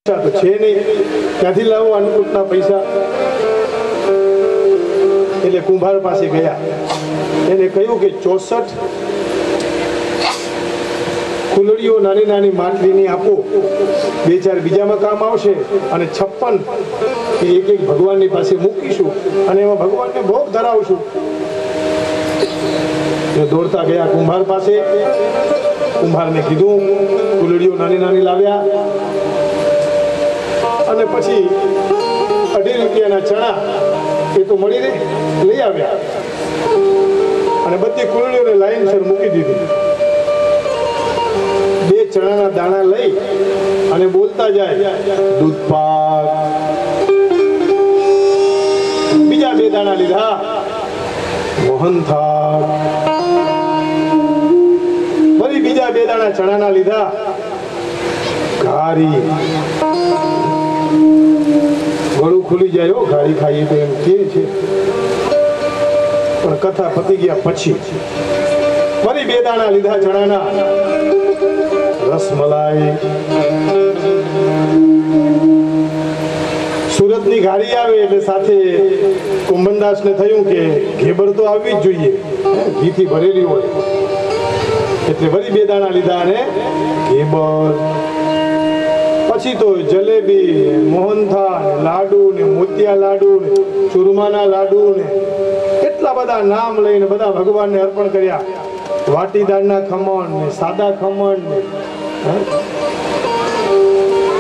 तो छे नहीं क्यांथी लावो अन्नकूटना पैसा એટલે કુંભાર પાસે ગયા એને કહ્યું કે 64 કુલડીઓ નાની નાની માટલીની આપો બે ચાર બીજામાં કામ આવશે અને 56 એક એક ભગવાનની પાસે મૂકીશું અને એમાં ભગવાનને ભોગ ધરાવશું। એ દોડતા ગયા કુંભાર પાસે કુંભારને કીધું કુલડીઓ નાની નાની લાવ્યા અને પછી 2.5 રૂપિયાના ચણા એ તો મળી રહે લઈ આવ્યા અને બધી કુલડીઓને લાઈનસર મૂકી દીધી। બે ચણાના દાણા લઈ અને બોલતા જાય દૂધ પાક। બીજા બે દાણા લીધા મોહન થાળ। ફરી બીજા બે દાણા ચણાના લીધા ઘારી। ગળું ખુલી જાય હો ઘારી ખાઈએ તો એમ કે છે પણ કથા પતી ગયા પછી ફરી બે દાણા લીધા ચણાના રસમલાઈ। સુરતની ઘારી આવે એટલે સાથે કુંભનદાસને થયું કે ઘેબર તો આવવી જ જોઈએ, ઘીથી ભરેલી હોય એટલે ફરી બે દાણા લીધા અને ઘેબર। પછી તો જલેબી, મોહનથાળ, લાડુ ને મોતિયા લાડુ ને ચૂરમાના લાડુ ને કેટલા બધા નામ લઈને બધા ભગવાનને અર્પણ કર્યા। વાટીદાળના ખમણ ને સાદા ખમણ ને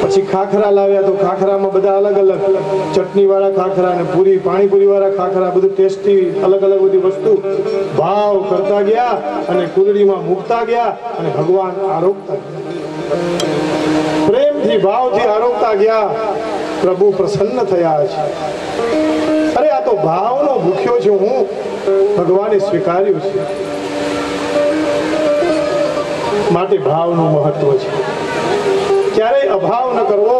પછી ખાખરા લાવ્યા તો ખાખરામાં બધા અલગ અલગ ચટણી વાળા ખાખરા ને પૂરી પાણીપુરી વાળા ખાખરા બધું ટેસ્ટી અલગ અલગ બધી વસ્તુ ભાવ કરતા ગયા અને કુલડીમાં મૂકતા ગયા અને ભગવાન આરોગતા પ્રેમથી ભાવથી આરોગતા ગયા। પ્રભુ પ્રસન્ન થયા છે। અરે આ તો ભાવનો ભૂખ્યો છું હું, ભગવાને સ્વીકાર્યું છે માટે ભાવનું મહત્વ છે। ક્યારેય અભાવ ન કરવો,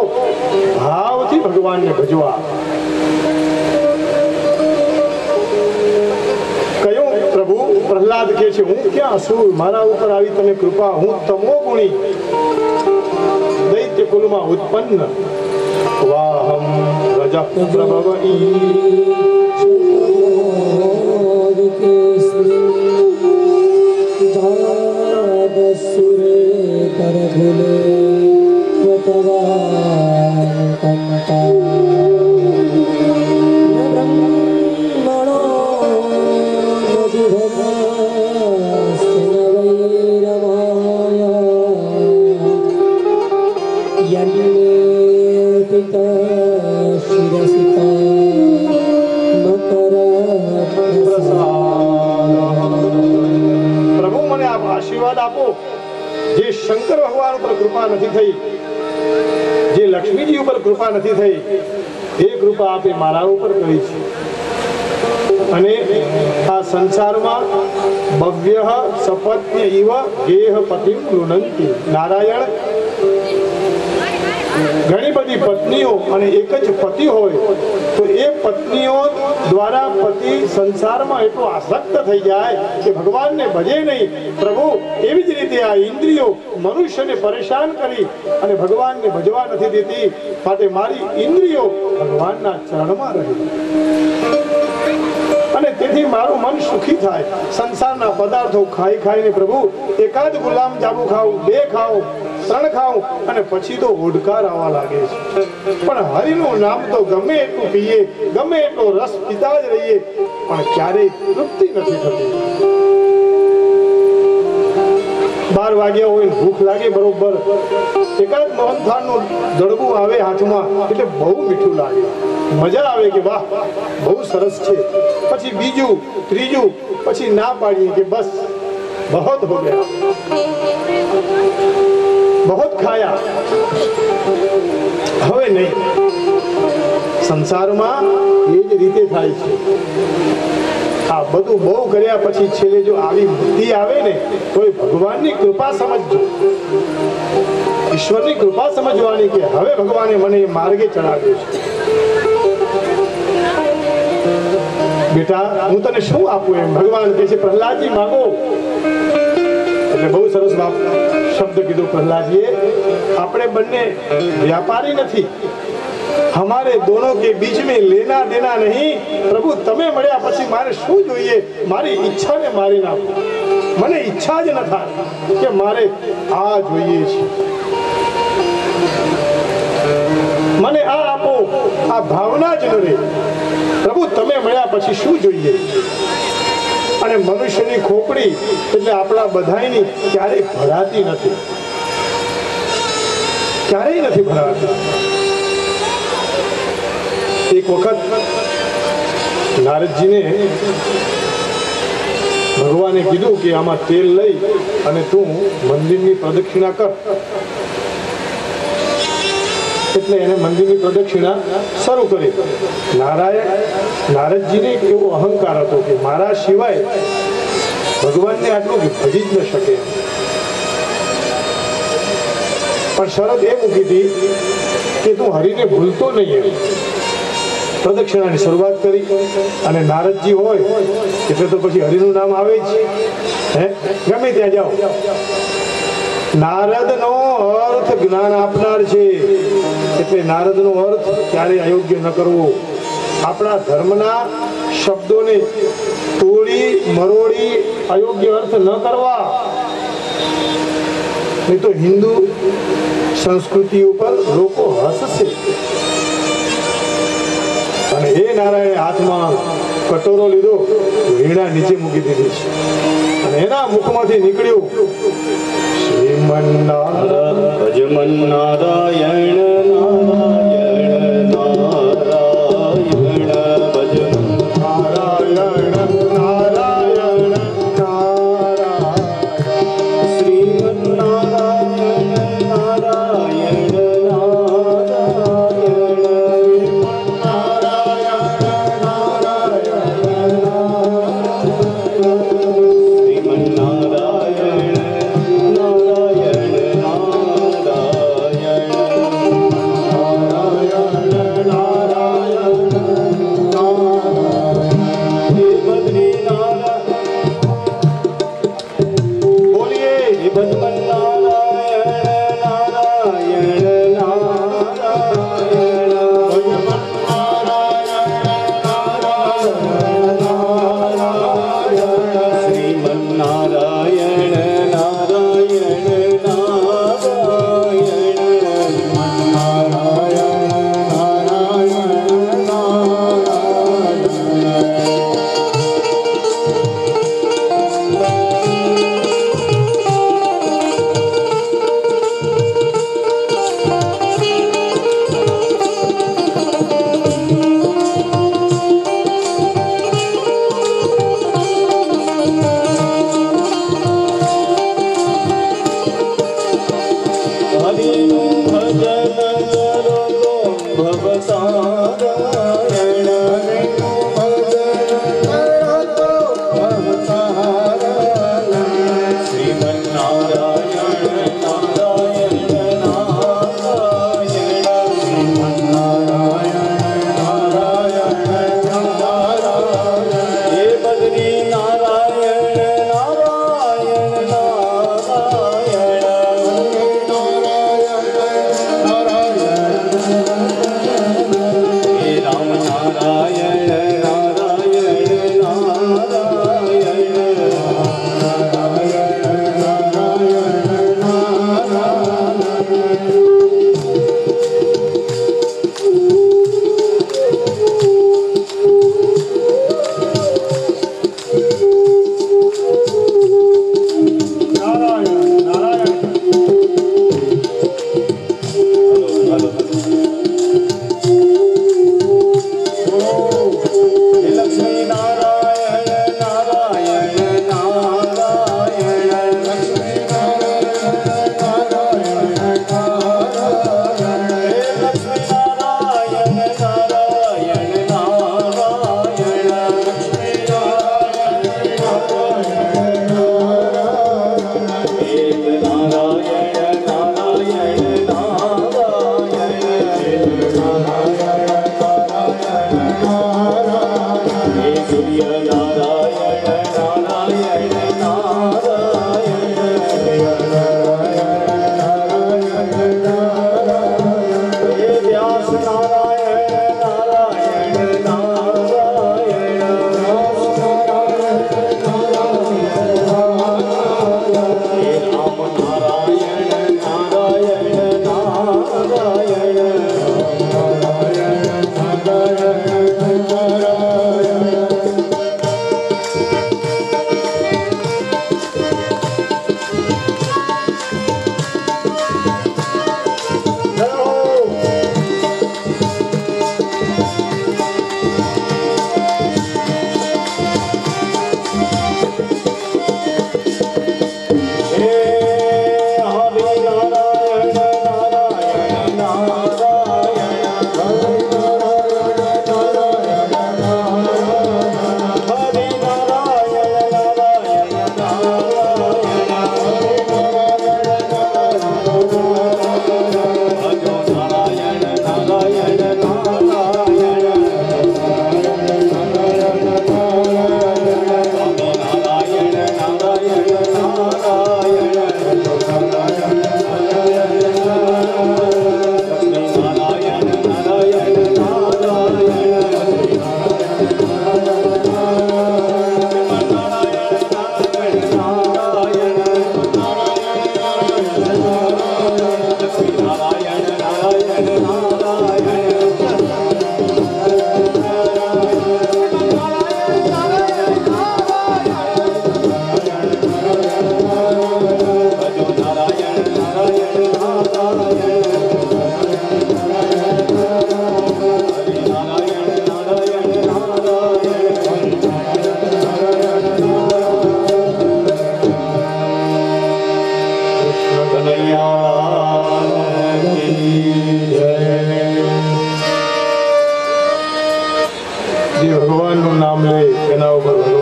ભાવથી ભગવાનને ભજવા। કયું પ્રભુ પ્રહલાદ કહે છે હું ક્યાં અસુર, મારા ઉપર આવી તમે કૃપા, હું તમો ગુણી दैत्य कुल में उत्पन्न वाहम रजः प्रभवई सुरे करभुले वतवाकंता ब्रह्मणो प्रभु मने आप आशीर्वाद आपो जे शंकर भगवान पर कृपा नहीं थई, जे लक्ष्मी जी पर कृपा नहीं थई, ए कृपा आपे मारा ऊपर करी छे। अने आ संसार में भव्य सपत्न्य इव गेह पतिम लुनंती। नारायण घणी बधी पत्नीओ अने एक ज पति होय तो ए पत्नीओ द्वारा पति संसार में एटलो आसक्त थई जाय कि भगवान ने भजे नहीं। प्रभु एवी ज रीते आ इंद्रियो मनुष्य ने परेशान करी अने भगवान ने भजवा नथी देती, माटे मारी इंद्रियो भगवान ना चरण में रहे અને તેથી મારું મન સુખી થાય। સંસારના પદાર્થો ખાઈ ખાઈને પ્રભુ એકાદ ગુલામ જાંબુ ખાવું, બે ખાવું, ત્રણ ખાવું અને પછી તો ઓડકાર આવવા લાગે છે। પણ હરિનું નામ તો ગમે એટલું પીએ, ગમે એટલો રસ પીતા જ રહીએ પણ ક્યારેય તૃપ્તિ નથી થતી। 12 વાગ્યા હોય ભૂખ લાગે બરોબર એકાદ મોહનથાળનું દડબું આવે હાથમાં એટલે બહુ મીઠું લાગે, મજા આવે કે વાહ બહુ સરસ છે। પછી બીજું ત્રીજું પછી ના પાડીએ કે બસ बहुत हो गया, बहुत खाया, હવે નહીં। સંસારમાં એ જ રીતે થાય છે। આ બધું બહુ કર્યા પછી છેલ્લે જો આવી બુદ્ધિ આવે ને તો એ ભગવાનની કૃપા સમજજો, ઈશ્વરની કૃપા સમજવાની કે હવે ભગવાને મને એ માર્ગે ચડાવ્યો છે। બેટા હું તને શું આપું એમ ભગવાન કહે છે પ્રહલાદજી માંગો। એટલે બહુ સરસ શબ્દ કીધું પ્રહલાદજીએ, આપણે બંને વ્યાપારી નથી, हमारे दोनों के बीच में लेना देना नहीं। प्रभु તમે મળ્યા પછી મારે શું જોઈએ? મારી ઈચ્છાને મારી નાખો। મને ઈચ્છા જ ન થાય કે મારે આ જોઈએ છે, મને આ આપો, આ ભાવના જ ન રહે। પ્રભુ તમે મળ્યા પછી શું જોઈએ? અને મનુષ્યની ખોપડી એટલે આપણા બધાયની ક્યારેય ભરાતી નથી, ક્યારેય નથી ભરાતી। एक वक्त नारद जी ने भगवान ने कीधु कि आमा तेल लई अने तू मंदिर की प्रदक्षिणा कर। એટલે એને મંદિરની પ્રદક્ષિણા શરૂ કરી। નારદજીને એક એવો અહંકાર હતો કે મારા સિવાય ભગવાનને આટલું ભજી જ ન શકે, પણ શરત એ મૂકી હતી કે તું હરિને ભૂલતો નહીં। પ્રદક્ષિણાની શરૂઆત કરી અને નારદજી હોય એટલે તો પછી હરિનું નામ આવે જ, હે ગમે ત્યાં જાઓ। નારદનો અર્થ જ્ઞાન આપનાર છે, એટલે નારદનો અર્થ ક્યારે અયોગ્ય ન કરવો। આપણા ધર્મના શબ્દોને તોડી મરોડી અયોગ્ય અર્થ ન કરવા, નહીં તો હિન્દુ સંસ્કૃતિ ઉપર લોકો હસશે। અને એ નારાયણે હાથમાં કટોરો લીધો, વીણા નીચે મૂકી દીધી છે અને એના મુખમાંથી નીકળ્યું શ્રીમન્નારાયણ ભજમન નારાયણ નારાયણ નારાયણ ભજમન નારાયણ નારાયણ નારાયણ શ્રીમન નારાયણ નારાયણ નારાયણ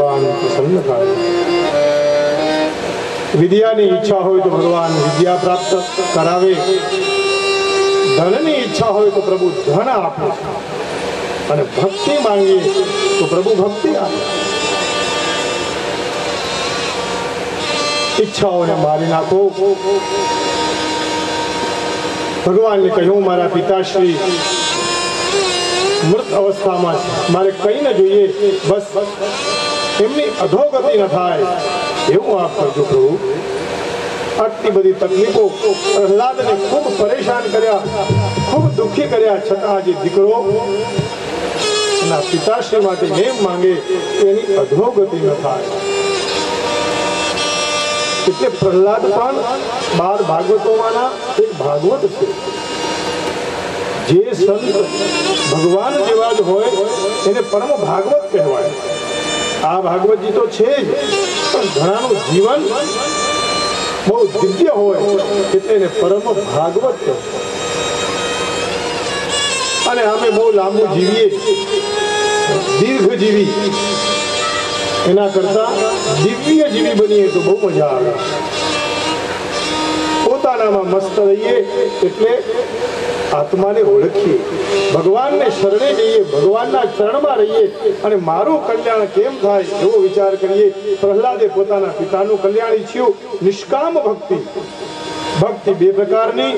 ભગવાન પ્રસન્ન થાય. વિદ્યાની ઈચ્છા હોય તો ભગવાન વિદ્યા પ્રાપ્ત કરાવે, ધનની ઈચ્છા હોય તો પ્રભુ ધન આપે, અને ભક્તિ માંગીએ તો પ્રભુ ભક્તિ આપે. ઈચ્છાઓને મારી નાખો. ભગવાનને કહ્યું, મારા પિતાશ્રી મૃત અવસ્થામાં છે, મારે કંઈ ન જોઈએ, બસ એમની અધોગતિ ન થાય એવું આપ કરજો પ્રભુ. આટલી બધી તકલીફો પ્રહલાદને ખૂબ પરેશાન કર્યા, ખૂબ દુઃખી કર્યા, છતાં આજે દીકરો એના પિતાશ્રી માટે એમ માંગે કે એની અધોગતિ ન થાય. એટલે પ્રહલાદ પણ 12 ભાગવતોમાંના એક ભાગવત છે. જે સંત ભગવાન જેવા જ હોય એને પરમ ભાગવત કહેવાય. આ ભાગવતજી તો છે જ, પણ ઘણાનું જીવન બહુ દિવ્ય હોય એટલે એને પરમ ભાગવત કહેવાય. અને અમે બહુ લાંબુ જીવીએ, દીર્ઘ જીવી, એના કરતા દિવ્ય જીવી બનીએ તો બહુ મજા આવે. પોતાનામાં મસ્ત રહીએ એટલે આત્માને ઓળખીએ, ભગવાનને શરણે જઈએ, ભગવાનના ચરણમાં રહીએ અને મારું કલ્યાણ કેમ થાય એવો વિચાર કરીએ. પ્રહલાદે પોતાના પિતાનું કલ્યાણ ઈચ્છ્યું. નિષ્કામ ભક્તિ. ભક્તિ બે પ્રકારની.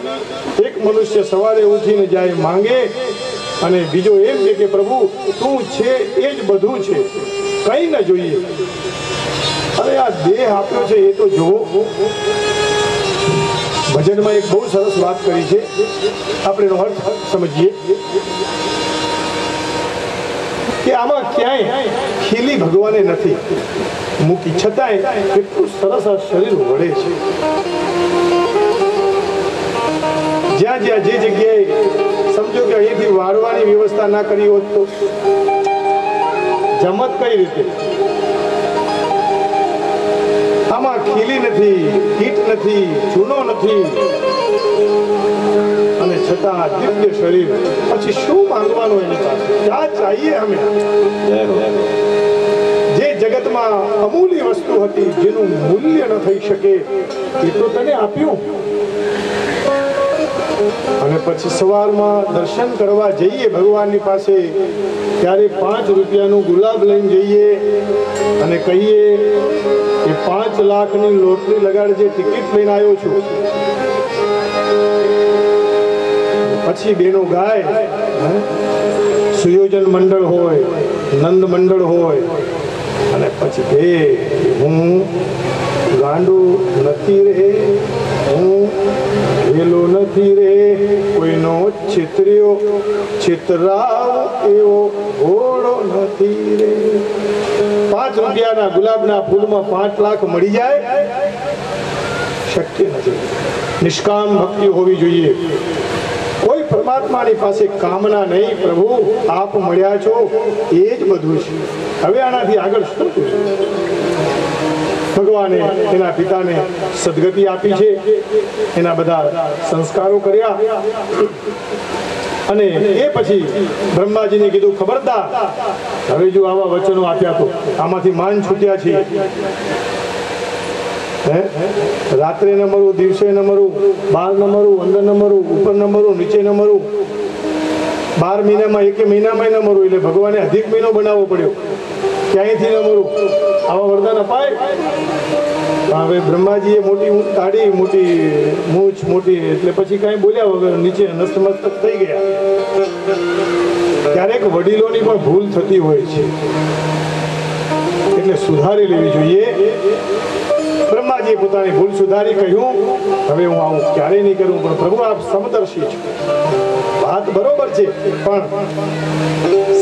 એક મનુષ્ય સવારે ઉઠીને જાય માંગે, અને બીજો એમ કે પ્રભુ તું છે એ જ બધું છે, કંઈ ન જોઈએ. અરે આ દેહ આપ્યો છે એ તો જુઓ. ભજનમાં એક બહુ સરસ વાત કરી છે, આપણે એનો અર્થ સમજીએ કે આમાં ક્યાંય ખીલી ભગવાને નથી મૂકી, છતાંય કેટલું સરસ આ શરીર વળે છે. જ્યાં જ્યાં જે જગ્યાએ સમજો કે અહીંથી વાળવાની વ્યવસ્થા ના કરી હોત તો જમત કઈ રીતે? આમાં ખીલી નથી, કીટ નથી, ચૂનો નથી, અને છતાં દિવ્ય શરીર. પછી શું માંગવાનું એની પાસે? ક્યાં ચાહીએ અમે? જે જગતમાં અમૂલ્ય વસ્તુ હતી, જેનું મૂલ્ય ન થઈ શકે, એ તો તને આપ્યું. અને પછી સવારમાં દર્શન કરવા જઈએ ભગવાનની પાસે, ત્યારે 5 રૂપિયાનું ગુલાબ લઈને જઈએ અને કહીએ કે 5 લાખની લોટરી લગાડજે, ટિકિટ લઈને આવ્યો છું. પછી બેનો ગાય, સુયોજન મંડળ હોય, નંદ મંડળ હોય, અને પછી કે હું ગાંડું નથી રે, હું વેલો નથી રે, કોઈનો છેતરાવ એવો ઘોડો નથી રે. 5 રૂપિયાના ગુલાબના ફૂલમાં 5 લાખ મળી જાય? શક્ય નથી. નિષ્કામ ભક્તિ હોવી જોઈએ. કોઈ પરમાત્માની પાસે કામના નહીં. પ્રભુ આપ મળ્યા છો એ જ બધું છે, હવે આનાથી આગળ શું જોઈએ? ભગવાને એના પિતાને સદગતિ આપી છે, એના બધા સંસ્કારો કર્યા, અને એ પછી બ્રહ્માજીને કીધું ખબરદાર, હવે જો આવા વચનો આપ્યા તો આમાંથી માન છૂટ્યા છે. રાત્રે ન મરું, દિવસે ન મરું, બહાર ન મરું, અંદર ન મરું, ઉપર ન મરું, નીચે ન મરું, 12 મહિનામાં 1 મહિનામાં ન મરું. એટલે ભગવાને અધિક મહિનો બનાવવો પડ્યો, ક્યાંયથી ન મરું. આવા વરદાન અપાય? હવે બ્રહ્માજીએ મોટી દાઢી, મોટી મૂછ, મોટી, એટલે પછી કાંઈ બોલ્યા વગર નીચે નતમસ્તક થઈ ગયા. ક્યારેક વડીલોની પણ ભૂલ થતી હોય છે, એટલે સુધારી લેવી જોઈએ. બ્રહ્માજીએ પોતાની ભૂલ સુધારી, કહ્યું હવે હું આવું ક્યારેય નહીં કરું. પણ પ્રભુ આપ સમદર્શી છો, વાત બરોબર છે, પણ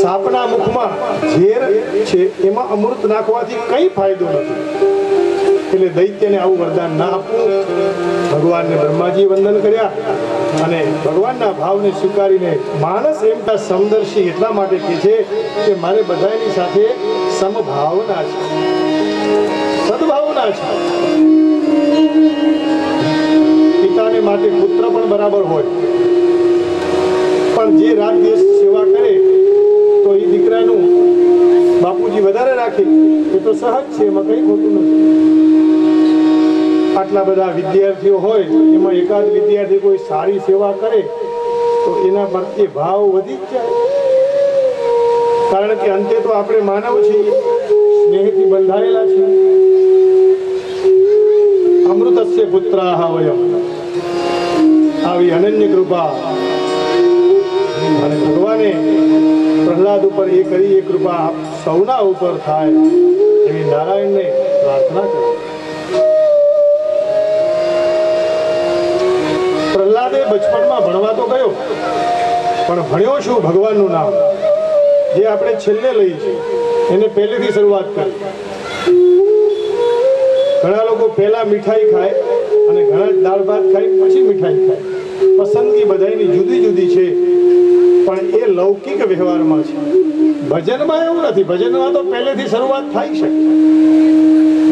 સાપના મુખમાં ઝેર છે, એમાં અમૃત નાખવાથી કઈ ફાયદો નથી. એટલે દૈત્યને આવું વરદાન ના આપવું. ભગવાનને બ્રહ્માજી વંદન કર્યા, અને ભગવાનના ભાવને સ્વીકારીને માણસ એમના સમદર્શી એટલા માટે કહે છે કે મારે બધાની સાથે સમભાવના છે, સદભાવના છે. પિતાને માટે પુત્ર પણ બરાબર હોય, પણ જે રાત દિવસ સેવા કરે તો એ દીકરાનું બાપુ બાપુજી વધારે રાખે એ તો સહજ છે, એમાં કંઈ ખોટું નથી. આટલા બધા વિદ્યાર્થીઓ હોય એમાં એકાદ વિદ્યાર્થી કોઈ સારી સેવા કરે તો એના પ્રત્યે ભાવ વધી જ જાય. કારણ કે અંતે તો આપણે માનવ છીએ, સ્નેહથી બંધાયેલા છીએ. અમૃતસ્ય પુત્રાહ વયમ, આવી અનન્ય કૃપા અને ભગવાને પ્રહલાદ ઉપર એ કરી, એ કૃપા આપ સૌના ઉપર થાય એવી નારાયણને પ્રાર્થના કરી. પ્રહલાદે બચપણમાં ભણવા તો ગયો, પણ ભણ્યો શું? ભગવાનનું નામ, જે આપણે છેલ્લે લઈ છે એને પહેલેથી શરૂઆત કરી. ઘણા લોકો પહેલા મીઠાઈ ખાય અને ઘણા દાળ ભાત ખાય પછી મીઠાઈ ખાય. પસંદગી બધાની જુદી જુદી છે, પણ એ લૌકિક વ્યવહારમાં છે. ભજનમાં એવું નથી. ભજનમાં તો પહેલેથી શરૂઆત થાય છે,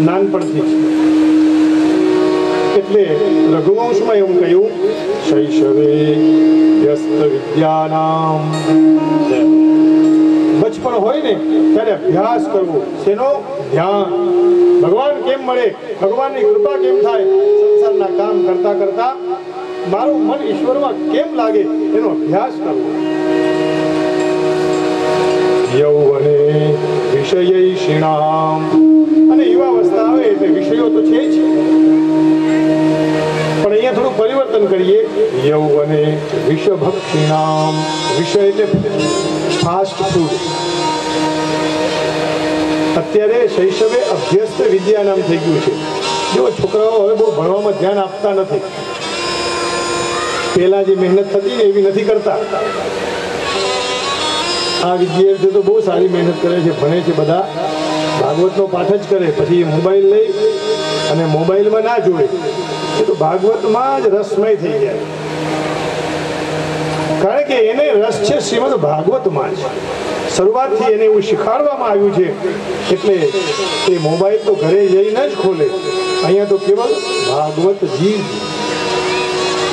નાનપણથી જ. એટલે રઘુવંશમાં એવું કહ્યું, શૈશવે વ્યસ્ત વિદ્યાનામ. બચપણ હોય ને ત્યારે અભ્યાસ કરવો. શેનો? ધ્યાન. ભગવાન કેમ મળે, ભગવાનની કૃપા કેમ થાય, સંસારના કામ કરતા કરતા મારું મન ઈશ્વરમાં કેમ લાગે એનો અભ્યાસ કરવો. યૌવને વિષયૈષિણામ. અને યુવાવસ્થા આવે એટલે વિષયો તો છે જ, પણ અહીંયા થોડું પરિવર્તન કરીએ. યૌવને વિષભક્ષિણામ. વિષય એટલે ફાસ્ટ ફૂડ. અત્યારે શૈશવે અભ્યસ્ત વિદ્યાનામ થઈ ગયું છે. જો છોકરાઓ હવે બહુ ભણવામાં ધ્યાન આપતા નથી. પહેલા જે મહેનત થતી ને એવી નથી કરતા. આ વિદ્યાર્થીઓ તો બહુ સારી મહેનત કરે છે, ભણે છે, બધા ભાગવતનો પાઠ જ કરે, પછી મોબાઈલ લઈ અને મોબાઈલમાં ના જોવે, એ તો ભાગવતમાં જ રસમય થઈ જાય. કારણ કે એને રસ છે શ્રીમદ ભાગવતમાં જ. શરૂઆતથી એને એવું શીખવાડવામાં આવ્યું છે, એટલે એ મોબાઈલ તો ઘરે જઈને જ ખોલે. અહીંયા તો કેવલ ભાગવતજી.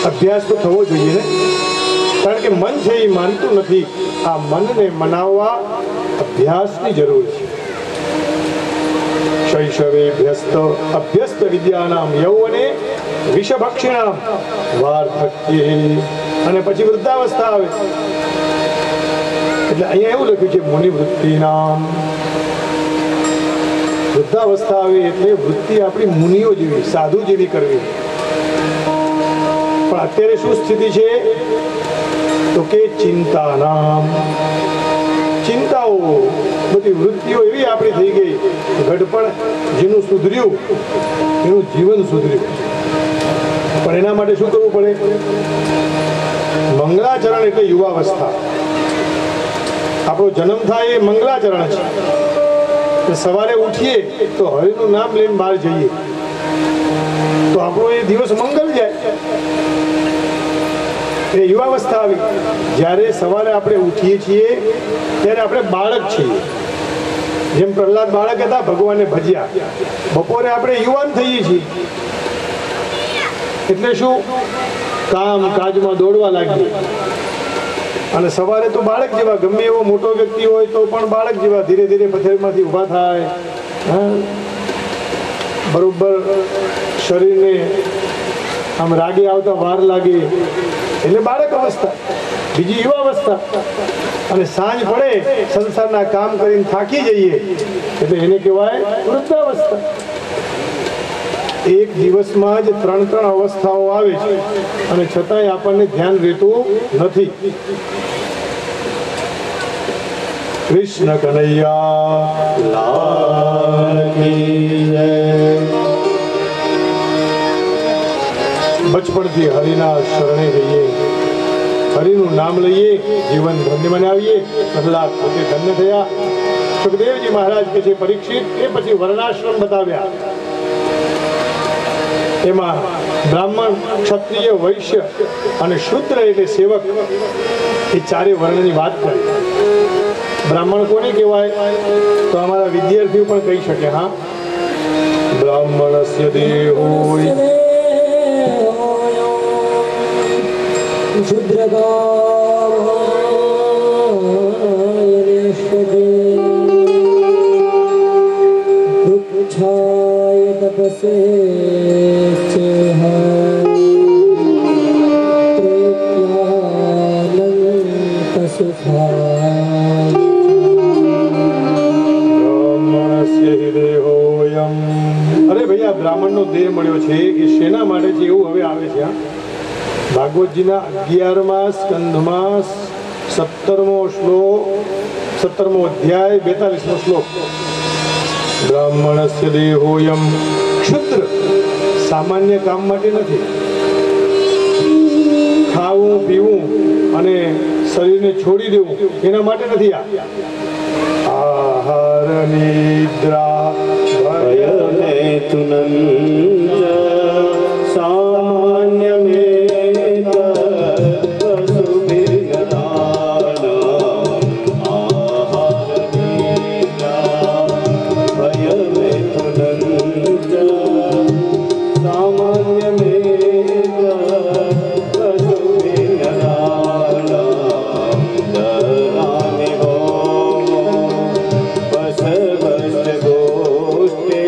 અભ્યાસ તો થવો જોઈએ ને, કારણ કે મન છે એ માનતું નથી. આ મનને મનાવવા અભ્યાસની જરૂર છે. શૈશવે અભ્યસ્ત વિદ્યાનામ યૌવને વિષભક્ષિણામ વાર્ધક્યે. અને પછી વૃદ્ધાવસ્થા આવે એટલે અહીંયા એવું લખ્યું છે મુનિવૃત્તિનામ. વૃદ્ધાવસ્થા આવે એટલે વૃત્તિ આપણી મુનિઓ જેવી, સાધુ જેવી કરવી. પણ અત્યારે શું સ્થિતિ છે તો કે ચિંતાનામ. ચિંતાઓ બધી વૃત્તિઓ એવી આપણી થઈ ગઈ. ઘડપણ જેનું સુધર્યું એનું જીવન સુધર્યું. પણ એના માટે શું કરવું પડે? મંગળાચરણ એટલે યુવાવસ્થા. આપણો જન્મ થાય એ મંગળાચરણ છે. સવારે ઉઠીએ તો હરિનું નામ લઈને બહાર જઈએ તો આપણો એ દિવસ મંગળ જાય. એ યુવાવસ્થા આવી. જ્યારે સવારે આપણે ઉઠીએ છીએ ત્યારે આપણે બાળક છીએ. જેમ પ્રહલાદ બાળક હતા, ભગવાનને ભજ્યા. બપોરે આપણે યુવાન થઈએ છીએ એટલે શું? કામ કાજમાં દોડવા લાગીએ. અને સવારે તો બાળક જેવા, ગમે એવો મોટો વ્યક્તિ હોય તો પણ બાળક જેવા ધીરે ધીરે પથારીમાંથી ઊભા થાય. બરોબર શરીરને આમ રાગે આવતા વાર લાગે એટલે બાળક અવસ્થા. બીજી યુવાવસ્થા. અને સાંજ પડે સંસારના કામ કરીને થાકી જઈએ એટલે એને કહેવાય વૃદ્ધાવસ્થા. એક દિવસમાં જ ત્રણ અવસ્થાઓ આવે છે અને છતાંય આપણને ધ્યાન રહેતું નથી. કૃષ્ણ કનૈયા લાલ કી જય. બચપણથી હરિના શરણે રહીએ, હરિનું નામ લઈએ, જીવન ધન્ય બનાવીએ. પ્રહલાદ પોતે ધન્ય થયા. સુખદેવજી મહારાજ કે છે પરીક્ષિત, એ પછી વર્ણાશ્રમ બતાવ્યા. એમાં બ્રાહ્મણ, ક્ષત્રિય, વૈશ્ય અને શુદ્ર એટલે સેવક, એ ચારે વર્ણની વાત કરી. બ્રાહ્મણ કોને કહેવાય તો અમારા વિદ્યાર્થીઓ પણ કહી શકે. હા, બ્રાહ્મણસ્ય દેહો कृच्छ्राय तपसे चेह सुखाय બ્રાહ્મણસ્ય હિ દેહોયમ. અરે ભાઈ આ બ્રાહ્મણનો દેહ મળ્યો છે એ શેના માટે છે એવું હવે આવે છે. ભાગવતજીના 11મા સ્કંધમાં 17મો શ્લોક 17મો અધ્યાય 42મો શ્લોક. બ્રાહ્મણસ્ય દેહોયમ. ક્ષુદ્ર સામાન્ય કામ માટે નથી. ખાવું પીવું અને શરીરને છોડી દેવું એના માટે નથી. આહાર નિદ્રા ભયને તુનંજ સામાન્યમેત પશુભિર્નરાણ. આહાર નિદ્રા ભયને તુનંજ સામાન્યમેત પશુભિર્નરાણ. દરાનિ હોમો વસવસ્ત ગોષ્ઠે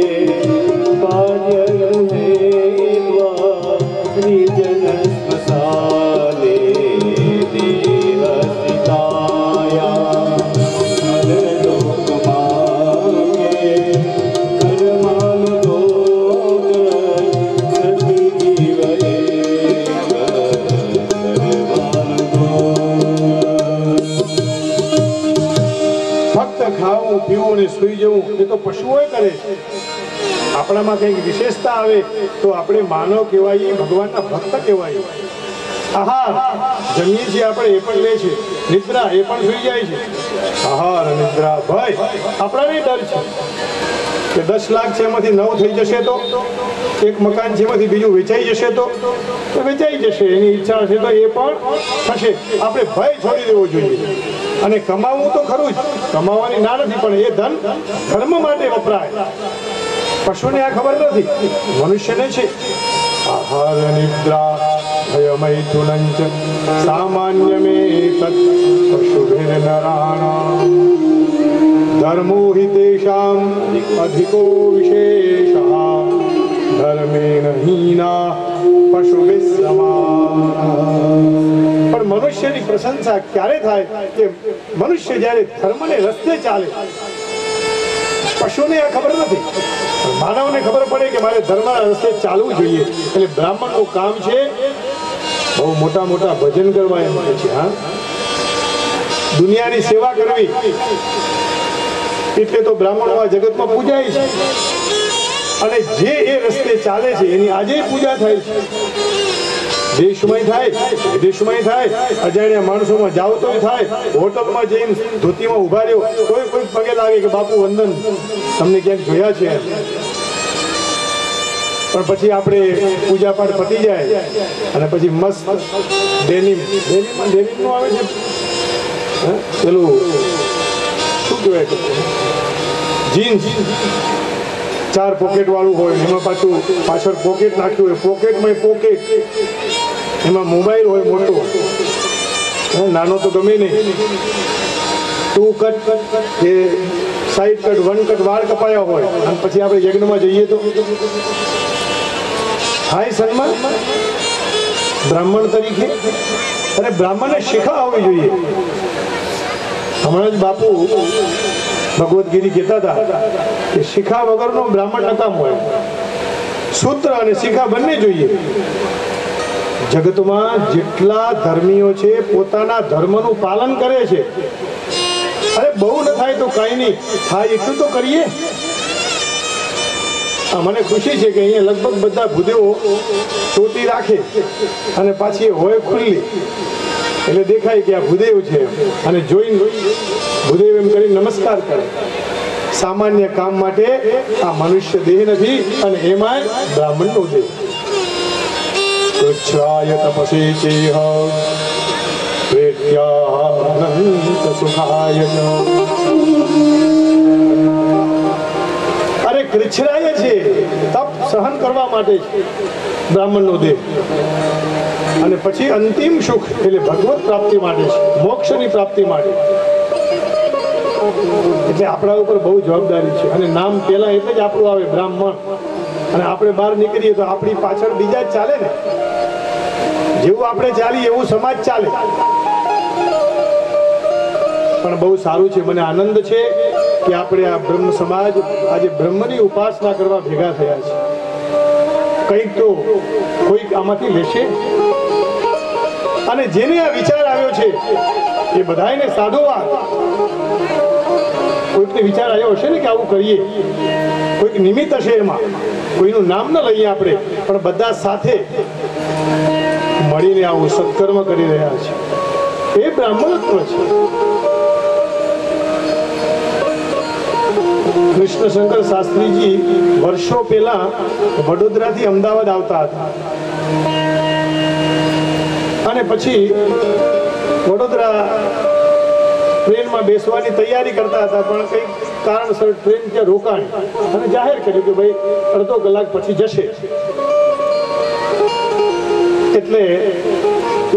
પાર્યગૃહેત્વા શ્રીજન સ્મશાને દેહસ્થિતાયા અનલોકમાર્ગે કર્માનુલોક સદજીવયે ફક્ત ખાવું પીવું અને સૂઈ જવું એ તો પશુઓ કરે છે. આપણામાં કંઈક વિશેષતા આવે તો આપણે માનવ કહેવાય, ભગવાનના ભક્ત કહેવાય. આહાર જમીએ છીએ આપણે એ પણ લે છે. નિદ્રા એ પણ સૂઈ જાય છે. આહાર નિદ્રા ભય આપણાને ડર છે કે 10 લાખ છે એમાંથી 9 થઈ જશે તો, એક મકાન છે એમાંથી બીજું વેચાઈ જશે તો વેચાઈ જશે. એની ઈચ્છા છે તો એ પણ થશે. આપણે ભય છોડી દેવો જોઈએ. અને કમાવું તો ખરું જ, કમાવાની ના નથી, પણ એ ધન ધર્મ માટે વપરાય. પશુને આ ખબર નથી, મનુષ્યને છે. આહાર નિદ્રા ભયમૈથુનંચ સામાન્યમેતત પશુભિર્નરાણાં. ધર્મો હિ તેષાં અધિકો વિશેષઃ ધર્મેણ હીના પશુભિઃ સમાઃ. પણ મનુષ્યની પ્રશંસા ક્યારે થાય કે મનુષ્ય જ્યારે ધર્મને રસ્તે ચાલે. પશુને આ ખબર નથી, માનવને ખબર પડે કે મારે ધર્મના રસ્તે ચાલવું જોઈએ. એટલે બ્રાહ્મણનું કામ છે બહુ મોટા મોટા ભજન કરવા એમ કહે છે. હા, દુનિયાની સેવા કરવી એટલે તો બ્રાહ્મણો આ જગતમાં પૂજાય છે. અને જે એ રસ્તે ચાલે છે એની આજે પૂજા થાય છે. દેશમાં થાય, વિદેશમાં થાય, અજાણ્યા માણસોમાં જાવ તો થાય. હોટલમાં જઈને ધોતીમાં ઉભા રહ્યો કોઈ પગે લાગે કે બાપુ વંદન, તમને ક્યાંક જોયા છે. પણ પછી આપણે પૂજા પાઠ પતી જાય અને પછી મસ્ત ડેનિમમાં આવે છે પેલું શું કહેવાય, જીન્સ 4 પોકેટ વાળું હોય, એમાં પાછળ પોકેટ નાખ્યું હોય, પોકેટમાં પોકેટ, એમાં મોબાઈલ હોય મોટો, નાનો તો ગમે નહીં. 2 કટ કે સાઈડ કટ 1 કટ વાળ કપાયા હોય અને પછી આપણે યજ્ઞમાં જઈએ તો હાય સન્માન બ્રાહ્મણ તરીકે. અરે બ્રાહ્મણને શિખા હોવી જોઈએ. હમણાં જ બાપુ ભગવદ્ ગીરી કહેતા હતા કે શિખા વગરનો બ્રાહ્મણ નકામ હોય. સૂત્ર અને શિખા બંને જોઈએ. જગતમાં જેટલા ધર્મીઓ છે પોતાના ધર્મનું પાલન કરે છે. અરે બહુ ન થાય તો કાંઈ નહીં, થાય એટલું તો કરીએ. મને ખુશી છે કે અહીંયા લગભગ બધા ભૂદેવો ચોટી રાખે અને પાછી એ હોય ખુલ્લી એટલે દેખાય કે આ ભૂદેવ છે. અને જોઈને ભૂદેવ એમ કરી નમસ્કાર કરે. સામાન્ય કામ માટે આ મનુષ્ય દેહ નથી, અને એમાં બ્રાહ્મણનો દેહ. કૃચ્છ્રાય તપસે ચેહ પ્રેત્યાનંત સુખાય. અરે કૃચ્છરાય છે, તપ સહન કરવા માટે છે બ્રાહ્મણનો દેહ. અને પછી અંતિમ સુખ એટલે ભગવત પ્રાપ્તિ માટે છે, મોક્ષની પ્રાપ્તિ માટે. એટલે આપણા ઉપર બહુ જવાબદારી છે. અને નામ પહેલા એટલે જ આપણું આવે બ્રાહ્મણ. અને આપણે બહાર નીકળીએ તો આપણી પાછળ બીજા જ ચાલે ને. જેવું આપણે ચાલીએ એવું સમાજ ચાલે. પણ બહુ સારું છે, મને આનંદ છે કે આપણે આ બ્રહ્મ સમાજ આજે બ્રહ્મની ઉપાસના કરવા ભેગા થયા છે. કંઈક તો કોઈક આમાંથી લેશે. અને જેને આ વિચાર આવ્યો છે એ બધાને સાધુવાદ. કોઈકને વિચાર આવ્યો હશે ને કે આવું કરીએ, કોઈક નિમિત્ત હશે એમાં, કોઈનું નામ ન લઈએ આપણે, પણ બધા સાથે મળીને આવું સત્કર્મ કરી રહ્યા છે. એ બ્રાહ્મણત્વ છે. કૃષ્ણશંકર શાસ્ત્રીજી વર્ષો પહેલા વડોદરાથી અમદાવાદ આવતા હતા અને પછી વડોદરા ટ્રેનમાં બેસવાની તૈયારી કરતા હતા, પણ કંઈક કારણસર ટ્રેન ત્યાં રોકાણી અને જાહેર કર્યું કે ભાઈ અડધો કલાક પછી જશે. એટલે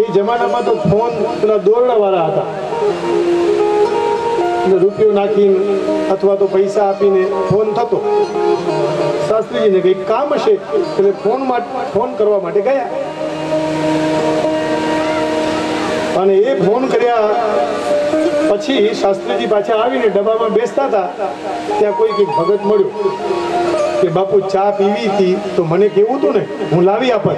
એ જમાનામાં તો ફોન પેલા દોરડાવાળા હતા, રૂપિયો નાખીને અથવા તો પૈસા આપીને ફોન થતો. શાસ્ત્રીજીને કંઈક કામ હશે એટલે ફોન કરવા માટે ગયા. અને એ ફોન કર્યા પછી શાસ્ત્રીજી પાછા આવીને ડબ્બામાં બેસતા હતા, ત્યાં કોઈ કંઈક ભગત મળ્યો કે બાપુ ચા પીવી હતી તો મને કેવું હતું ને, હું લાવી આપત.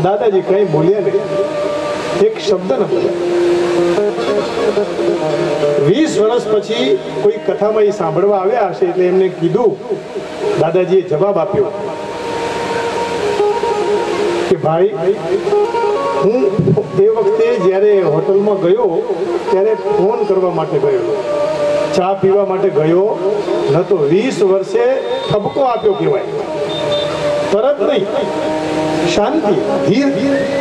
દાદાજી કઈ બોલ્યા નહીં, એક શબ્દ ન બોલ્યા. 20 વર્ષ પછી કોઈ કથામાં એ સાંભળવા આવ્યા હશે એટલે એમને કીધું, દાદાજીએ જવાબ આપ્યો કે ભાઈ હું એ વખતે જ્યારે હોટલમાં ગયો ત્યારે ફોન કરવા માટે ગયો, ચા પીવા માટે ગયો નતો. 20 વર્ષે ઠપકો આપ્યો કહેવાય, તરત નહીં, શાંતિ,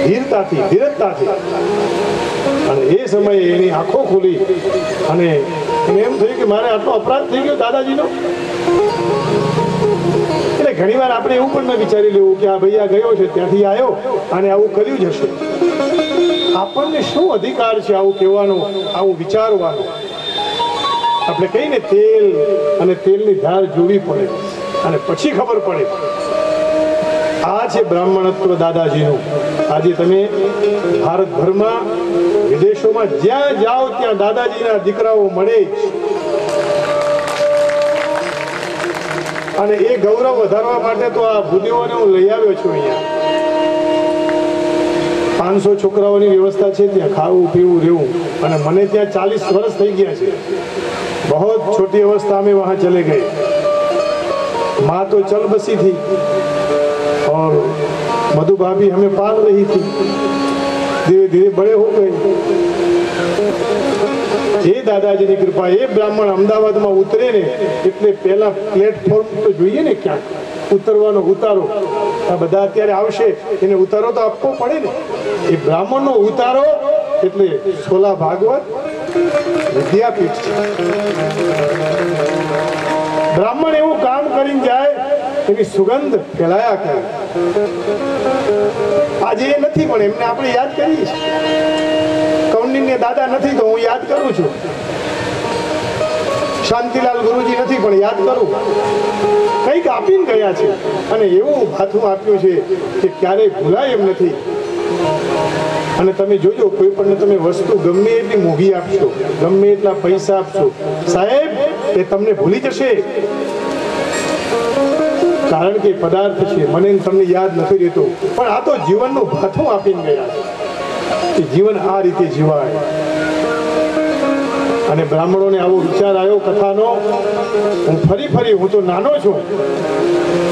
ધીરતાથી, ધીરજતાથી. અને એ સમયે એની આંખો ખુલી અને એને એમ થયું કે મારે આટલો અપરાધ થઈ ગયો દાદાજીનો. એટલે ઘણી વાર આપણે એવું પણ ન વિચારી લેવું કે આ ભાઈ આ ગયો છે ત્યાંથી આવ્યો અને આવું કર્યું જ હશે. આપણને શું અધિકાર છે આવું કહેવાનો, આવું વિચારવાનો? આપણે કહીને તેલ અને તેલની ધાર જોવી પડે અને પછી ખબર પડે. આ છે બ્રાહ્મણત્વ દાદાજીનું. આજે તમે ભારતભરમાં, વિદેશોમાં જ્યાં જાઓ ત્યાં દાદાજીના દીકરાઓ મળે અને એ ગૌરવ વધારવા માટે તો આ ભૂદેવોને હું લઈ આવ્યો છું. અહીંયા 500 છોકરાઓની વ્યવસ્થા છે ત્યાં, ખાવું પીવું રહેવું. અને મને ત્યાં 40 વર્ષ થઈ ગયા છે. બહુ છોટી અवस्था में वहाँ चले गए. माँ तो चल बसी थी और मधु भाभी हमें पाल रही थी. धीरे धीरे बड़े हो गए. એ દાદાજીની કૃપા. એ બ્રાહ્મણ અમદાવાદમાં ઉતરે ને એટલે પહેલા પ્લેટફોર્મ તો જોઈએ ને, ક્યાંક ઉતરવાનો ઉતારો. આ બધા અત્યારે આવશે એને ઉતારો તો આપવો પડે ને. એ બ્રાહ્મણનો ઉતારો એટલે સોલા ભાગવત વિદ્યાપીઠ છે. બ્રાહ્મણ એવું કામ કરીને જાય એની સુગંધ ફેલાયા કરે. આજે એ નથી પણ એમને આપણે યાદ કરીએ છીએ. કૌંડિન્ય દાદા નથી તો હું યાદ કરું છું. શાંતિલાલ ગુરુજી નથી પણ યાદ કરું. કંઈક આપીને ગયા છે અને એવું હાથું આપ્યું છે કે ક્યારેય ભૂલાય એમ નથી. અને તમે જોજો, કોઈ પણ તમે વસ્તુ ગમે એટલી મોંઘી આપશો, ગમે એટલા પૈસા આપશો, સાહેબ એ તમને ભૂલી જશે. કારણ કે પદાર્થ છે, મને તમને યાદ નથી રહેતો. પણ આ તો જીવનનું ભાથું આપીને ગયા છે. જીવન આ રીતે જીવાય. અને બ્રાહ્મણોને આવો વિચાર આવ્યો કથાનો. હું ફરી હું તો નાનો છું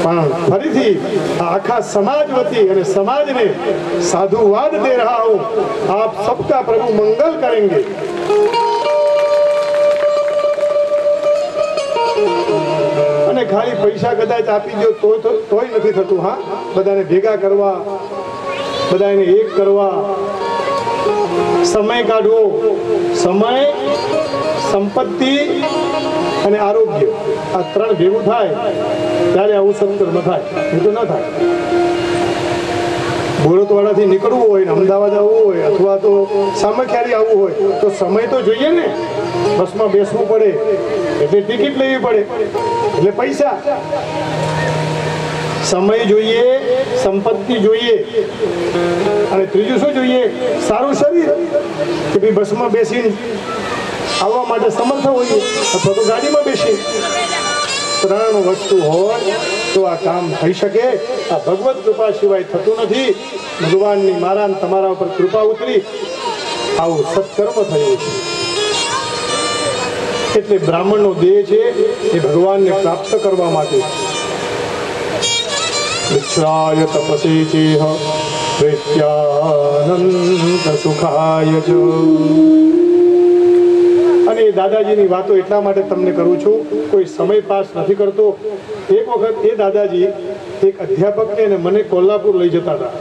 પણ ફરીથી આખા સમાજ વતી અને સમાજને સાધુવાદ દે રહા હું. આપ સબકા પ્રભુ મંગલ કરેંગે. અને ખાલી પૈસા કદાચ આપી દો તોય નથી થતું. હા, બધાને ભેગા કરવા, બધાને એક કરવા, સમય કાઢવો. સમય, સંપત્તિ અને આરોગ્ય, આ 3 ભેગું થાય ત્યારે આવું સત્કર્મ થાય, એ તો ન થાય. બોરતવાડાથી નીકળવું હોય ને અમદાવાદ આવવું હોય અથવા તો સામખિયારી આવવું હોય તો સમય તો જોઈએ ને. બસમાં બેસવું પડે એટલે ટિકિટ લેવી પડે એટલે પૈસા, સમય જોઈએ, સંપત્તિ જોઈએ, અને ત્રીજું શું જોઈએ? સારું શરીર, કે ભાઈ બસમાં બેસીને આવવા માટે સમર્થ હોઈએ અથવા તો ગાડીમાં બેસી. 3 વસ્તુ હોય તો આ કામ થઈ શકે. આ ભગવત કૃપા સિવાય થતું નથી. ભગવાનની મારા ને તમારા ઉપર કૃપા ઉતરી આવું સત્કર્મ થયું છે. એટલે બ્રાહ્મણનો દેહ છે એ ભગવાનને પ્રાપ્ત કરવા માટે. વિક્ષાય તપસે ચેહ પ્રેત્યાનંદ સુખાય જ. અને એ દાદાજીની વાતો એટલા માટે તમને કરું છું, કોઈ સમય પાસ નથી કરતો. એક વખત એ દાદાજી એક અધ્યાપકને અને મને કોલ્હાપુર લઈ જતા હતા.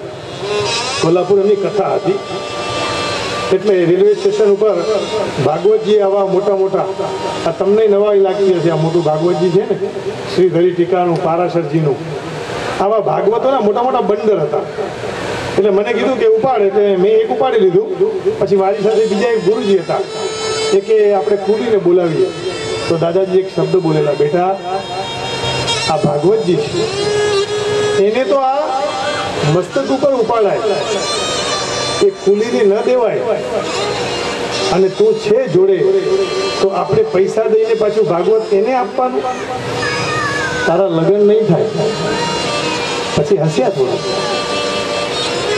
કોલ્હાપુર એમની કથા હતી. એટલે રેલવે સ્ટેશન ઉપર ભાગવતજી આવા મોટા મોટા, આ તમને નવાઈ લાગતી હશે, આ મોટું ભાગવતજી છે ને, શ્રી હરિ ટીકાનું, પારાશરજીનું, આવા ભાગવતોના મોટા મોટા બંડર હતા. એટલે મને કીધું કે ઉપાડ, એટલે મેં એક ઉપાડી લીધું. પછી મારી સાથે બીજા એક ગુરુજી હતા, એ કે આપણે કુલીને બોલાવીએ. તો દાદાજી એક શબ્દ બોલેલા, બેટા આ ભાગવતજી છે, એને તો આ મસ્તક ઉપર ઉપાડાય, એ કુલીને ન દેવાય. અને તું છે જોડે તો આપણે પૈસા દઈને પાછું ભાગવત એને આપવાનું, તારા લગ્ન નહીં થાય. પછી હસ્યા થોડા,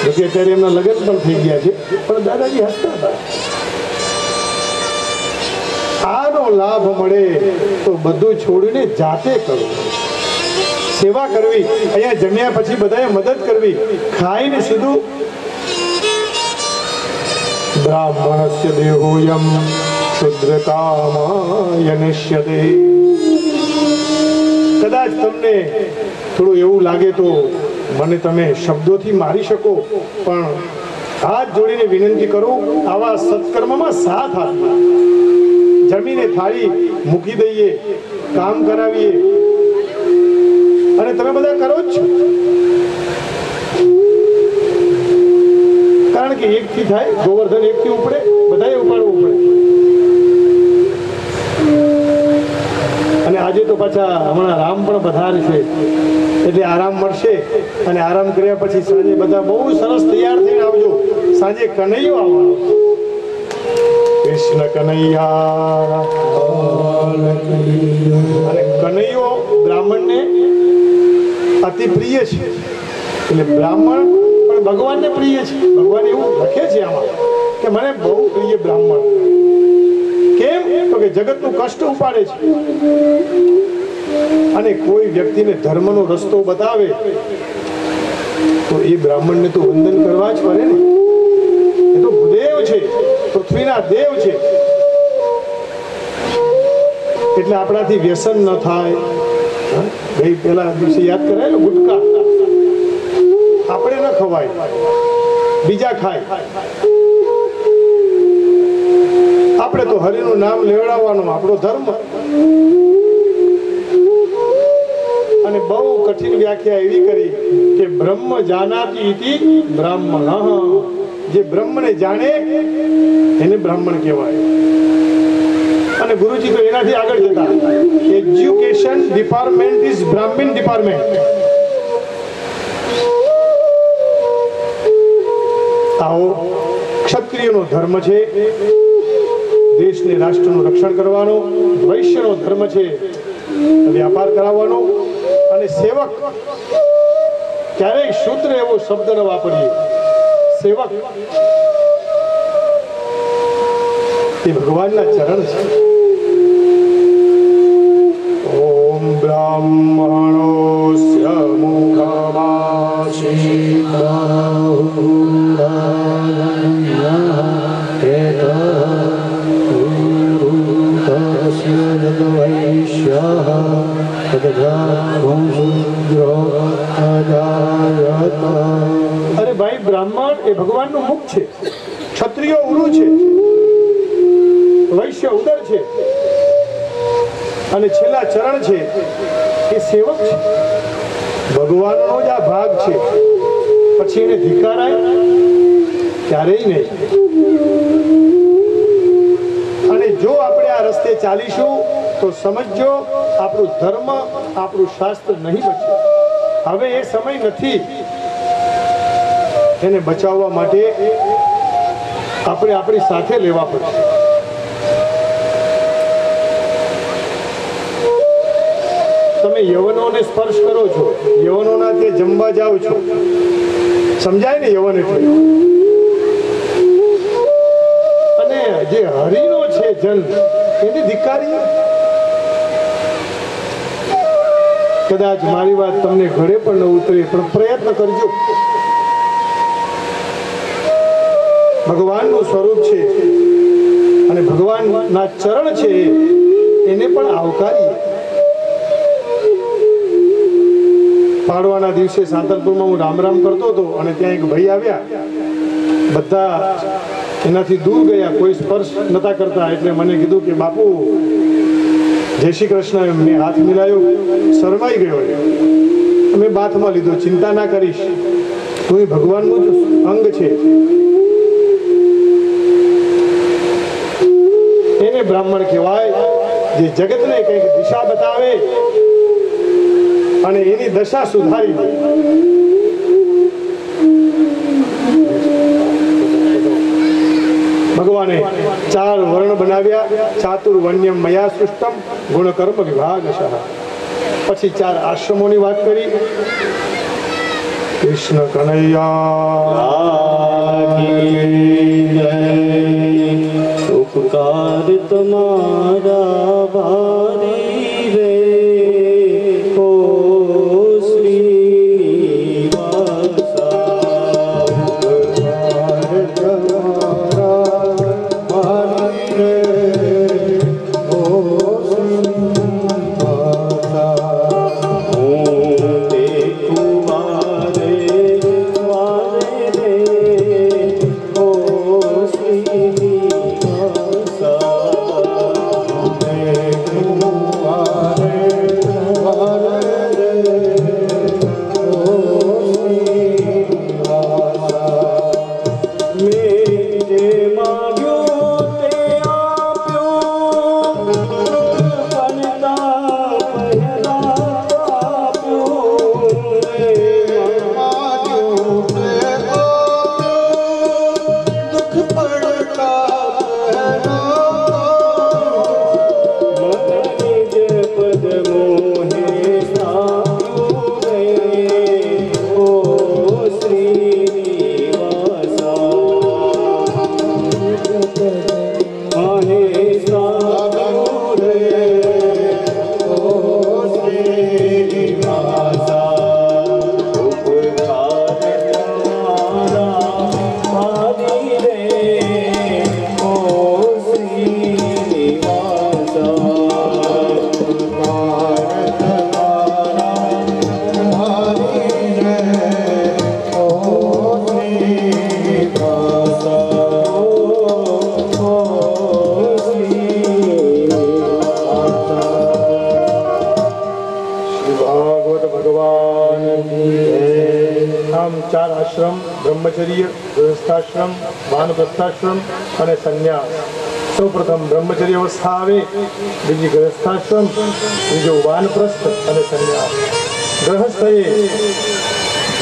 જોકે અત્યારે એમના લગ્ન પણ થઈ ગયા છે, પણ દાદાજી હસતા હતા. આનો લાભ મળે તો બધું છોડીને જાતે કરવું, સેવા કરવી. અહીંયા જમ્યા પછી બધાએ મદદ કરવી. ખાઈને સીધું બ્રાહ્મણસ્ય દેહોયમ ક્ષુદ્રકામાય નશ્યતે. કદાચ તમને થોડું એવું લાગે તો મને તમે શબ્દોથી મારી શકો, પણ હાથ જોડીને વિનંતી કરું, આવા સત્કર્મમાં સાથ આપીએ. જમીને થાળી મૂકી દઈએ, કામ કરાવીએ, અને તમે બધા કરો જ છો. કારણ કે એકથી થાય, ગોવર્ધન એકથી ઉપડે, બધાએ ઉપાડવું પડે. અને આજે તો પાછા હમણાં રામ પણ પધાર છે, એટલે આરામ મળશે. અને આરામ કર્યા પછી સાંજે બધા બહુ સરસ તૈયાર થઈને આવજો. સાંજે કનૈયો આવવાનો, કૃષ્ણ કનૈયા. અને કનૈયો બ્રાહ્મણને અતિ પ્રિય છે. એટલે બ્રાહ્મણ પણ ભગવાનને પ્રિય છે. ભગવાન એવું લખે છે આમાં કે મને બહુ પ્રિય બ્રાહ્મણ. કેમ? તો કે જગતનું કષ્ટ ઉપાડે છે, અને કોઈ વ્યક્તિને ધર્મનો રસ્તો બતાવે તો એ બ્રાહ્મણને તો વંદન કરવા જ પડે ને. એ તો દેવ છે, પૃથ્વીના દેવ છે. એટલે આપણાથી વ્યસન ન થાય. ગઈ પેલા દિવસે યાદ કરાયેલો ગુટકા આપણે ન ખવાય, બીજા ખાય. આપણે તો હરિનું નામ લેવડાવવાનું આપણો ધર્મ. અને બહુ કઠિન વ્યાખ્યા એવી કરી કે બ્રહ્મ જાનાતિ ઇતિ બ્રાહ્મણ. જે બ્રહ્મને જાણે એને બ્રાહ્મણ કહેવાય. અને ગુરુજી તો એનાથી આગળ જતા, એજ્યુકેશન ડિપાર્ટમેન્ટ ઇઝ બ્રાહ્મણ ડિપાર્ટમેન્ટ. આવો ક્ષત્રિયનો ધર્મ છે દેશને, રાષ્ટ્રનું રક્ષણ કરવાનો. વૈશ્યનો ધર્મ છે વ્યાપાર કરાવવાનો. અને સેવક, ક્યારેય શૂદ્ર એવો શબ્દ ન વાપરીએ. સેવક એ ભગવાનના ચરણ છે. ઓમ બ્રાહ્મણોસ્ય અરે ભાઈ, બ્રાહ્મણ એ ભગવાનનું મુખ છે. ક્ષત્રિય ઉરુ છે, વૈશ્ય ઉદર છે, અને છેલ્લા ચરણ છે એ સેવક છે. ભગવાનનો જ આ ભાગ છે. પછી એને ધિકારાય ક્યારેય નહીં. અને જો આપણે આ રસ્તે ચાલીશું તો સમજજો આપણું ધર્મ આપણું શાસ્ત્ર નહીં બચે. હવે એ સમય નથી. એને બચાવવા માટે આપણે આપણી સાથે લેવા પડશે. તમે યવનોને સ્પર્શ કરો છો, યવનોના તે જમવા જાઓ છો, સમજાય ને યવન એટલે. અને જે હરિનો છે જન એની ધિક્કારી. કદાચ મારી વાત તમને ઘરે પણ ન ઉતરે પણ પ્રયત્ન કરજો. ભગવાનનું સ્વરૂપ છે અને ભગવાનના ચરણ છે એને પણ આવકારીએ. પાડવાના દિવસે સાંતલપુરમાં હું રામ રામ કરતો હતો અને ત્યાં એક ભાઈ આવ્યા. બધા એનાથી દૂર ગયા, કોઈ સ્પર્શ નતા કરતા. એટલે મને કીધું કે બાપુ જય શ્રી કૃષ્ણ. મેં હાથ મિલાયો, શરમાઈ ગયો. મેં બાથમાં લીધો, ચિંતા ના કરીશ, તું એ ભગવાનનું જ અંગ છે. એને બ્રાહ્મણ કહેવાય જે જગતને કંઈક દિશા બતાવે અને એની દશા સુધારી દે. ભગવાને 4 વર્ણ બનાવ્યા. ચાતુર્વર્ણ્યમ મયા સૃષ્ટમ ગુણકર્મ વિભાગશઃ. પછી 4 આશ્રમોની વાત કરી. કૃષ્ણ કનૈયા ઉપકાર તમારા ભારી રે ઓ શ્રી બ્રહ્મચર્ય, ગૃહસ્થાશ્રમ, વાનપ્રસ્થાશ્રમ અને સંન્યાસ. સૌ પ્રથમ બ્રહ્મચર્ય અવસ્થા આવે, બીજી ગૃહસ્થાશ્રમ, બીજો વાનપ્રસ્થ અને સંન્યાસ. ગૃહસ્થએ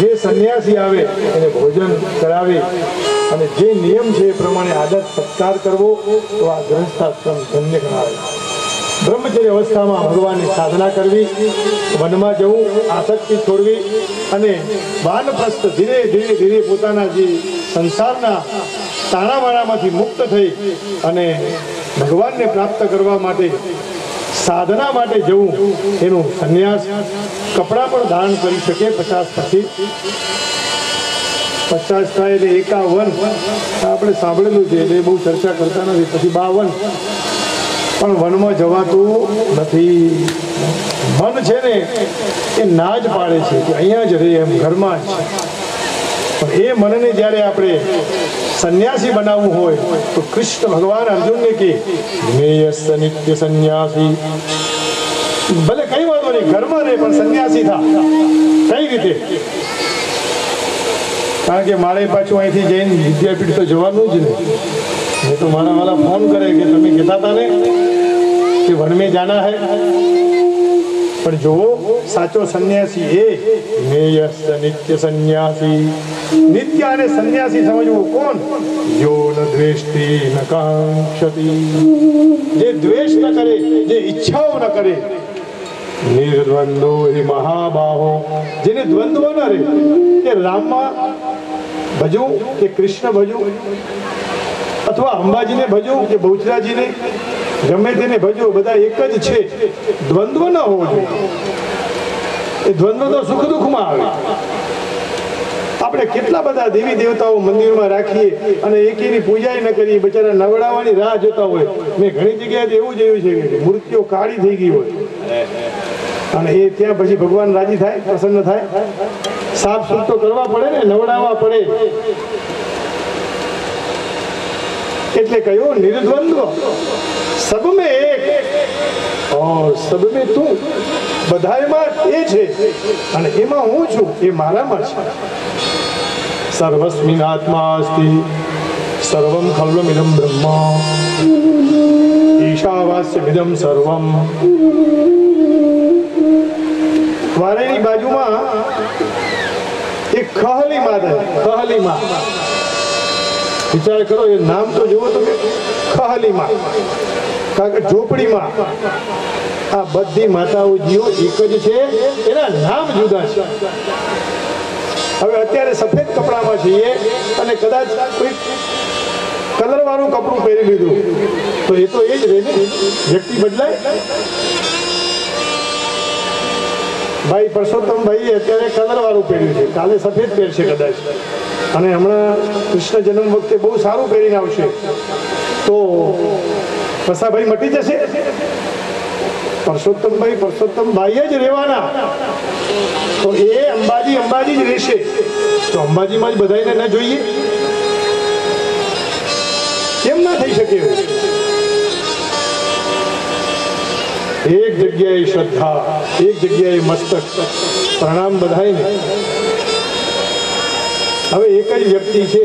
જે સંન્યાસી આવે એને ભોજન કરાવી અને જે નિયમ છે એ પ્રમાણે આદર સત્કાર કરવો તો આ ગૃહસ્થાશ્રમ ધન્ય ગણાવે. બ્રહ્મચર્ય અવસ્થામાં ભગવાનની સાધના કરવી, વનમાં જવું, આસક્તિ છોડવી અને વાનપ્રસ્થ ધીરે ધીરે ધીરે પોતાના જે સંસારના તાણાવાણામાંથી મુક્ત થઈ અને ભગવાનને પ્રાપ્ત કરવા માટે સાધના માટે જવું, એનું સંન્યાસ. કપડાં પણ ધારણ કરી શકે 50 પછી. 50 થાય એટલે 51 આપણે સાંભળેલું છે એટલે બહુ ચર્ચા કરતા નથી. પછી 52 પણ વનમાં જવાતું નથી. મન છે ને એ ના જ પાડે છે કે અહીંયા જ રહે, એમ ઘરમાં જ. પણ એ મનને જ્યારે આપણે સંન્યાસી બનાવવું હોય તો કૃષ્ણ ભગવાન અર્જુનને કે જ્ઞેયસ્સ નિત્ય સંન્યાસી. ભલે કઈ વાંધો નહીં, ઘરમાં રહે પણ સંન્યાસી થા. કઈ રીતે? કારણ કે મારે પાછું અહીંથી જઈને વિદ્યાપીઠ તો જવાનું જ નહીં. એ તો મારા વાલા ફોન કરે કે તમે કહેતા હતા ને कि वन में जाना है, पर जो साचो सन्यासी ए नेयस नित्य सन्यासी, नित्य અને સન્યાસી સમજવું કોણ? જો ન દ્વેષ્ટિ ન કાંક્ષતિ, જે દ્વેષ ન કરે, જે ઈચ્છાઓ ન કરે, નિર્દ્વંદો હિ મહાબાહો, જેને દ્વંદ્વ ન રહે કે રામમાં ભજવું કે કૃષ્ણ ભજવું, અથવા અંબાજીને ભજવું કે બહુચરાજીને, ગમે તેને ભજવું, બધા એક જ છે. દ્વંદ્વ ન હોવો જોઈએ. એ દ્વંદ્વ તો સુખ દુઃખમાં આવે. આપણે કેટલા બધા દેવી દેવતાઓ મંદિરમાં રાખીએ અને એકેની પૂજા ન કરીએ, બિચારા નવડાવવાની રાહ જોતા હોય. મેં ઘણી જગ્યાએ એવું જોયું છે કે મૂર્તિઓ કાળી થઈ ગઈ હોય અને એ ત્યાં પછી ભગવાન રાજી થાય, પ્રસન્ન થાય. સાફ સુફ તો કરવા પડે ને, નવડાવવા પડે. એટલે કયો નિર્દ્વંદ્વ, સબ મેં એક और सब में તું, બધાયમાં એ છે અને એમાં હું છું, એ મારામાં છે. સર્વસ્મિન આત્મા અસ્તિ સર્વમ ખલ્વમિદં બ્રહ્મ ઈશાવાસ્યમિદં સર્વમ. વારેની બાજુમાં એક ખહલી માં છે. ખહલી માં વિચાર કરો, એ નામ તો જુઓ તમે, ખહલી માં, કારણ કે ઝોપડીમાં આ બધી માતાઓજીઓ એક જ છે, એના નામ જુદા છે. હવે અત્યારે સફેદ કપડામાં છીએ અને કદાચ કોઈ કલર વાળું કપડું પહેરી લીધું તો એ તો એ જ રહે ને, વ્યક્તિ બદલાય. ભાઈ પરસોત્તમ ભાઈ અત્યારે કલર વાળું પહેર્યું છે, કાલે સફેદ પહેરશે કદાચ, અને હમણાં કૃષ્ણ જન્મ વખતે બહુ સારું પહેરીને આવશે, તો પસાભાઈ મટી જશે. પરસોત્તમભાઈ જ રહેવાના, તો એ અંબાજી અંબાજી જ રહેશે. તો અંબાજીમાં જ બધાને ન જોઈએ? કેમ ના થઈ શકે એવું? એક જગ્યાએ શ્રદ્ધા, એક જગ્યાએ મસ્તક, પ્રણામ બધાયને. હવે એક જ વ્યક્તિ છે,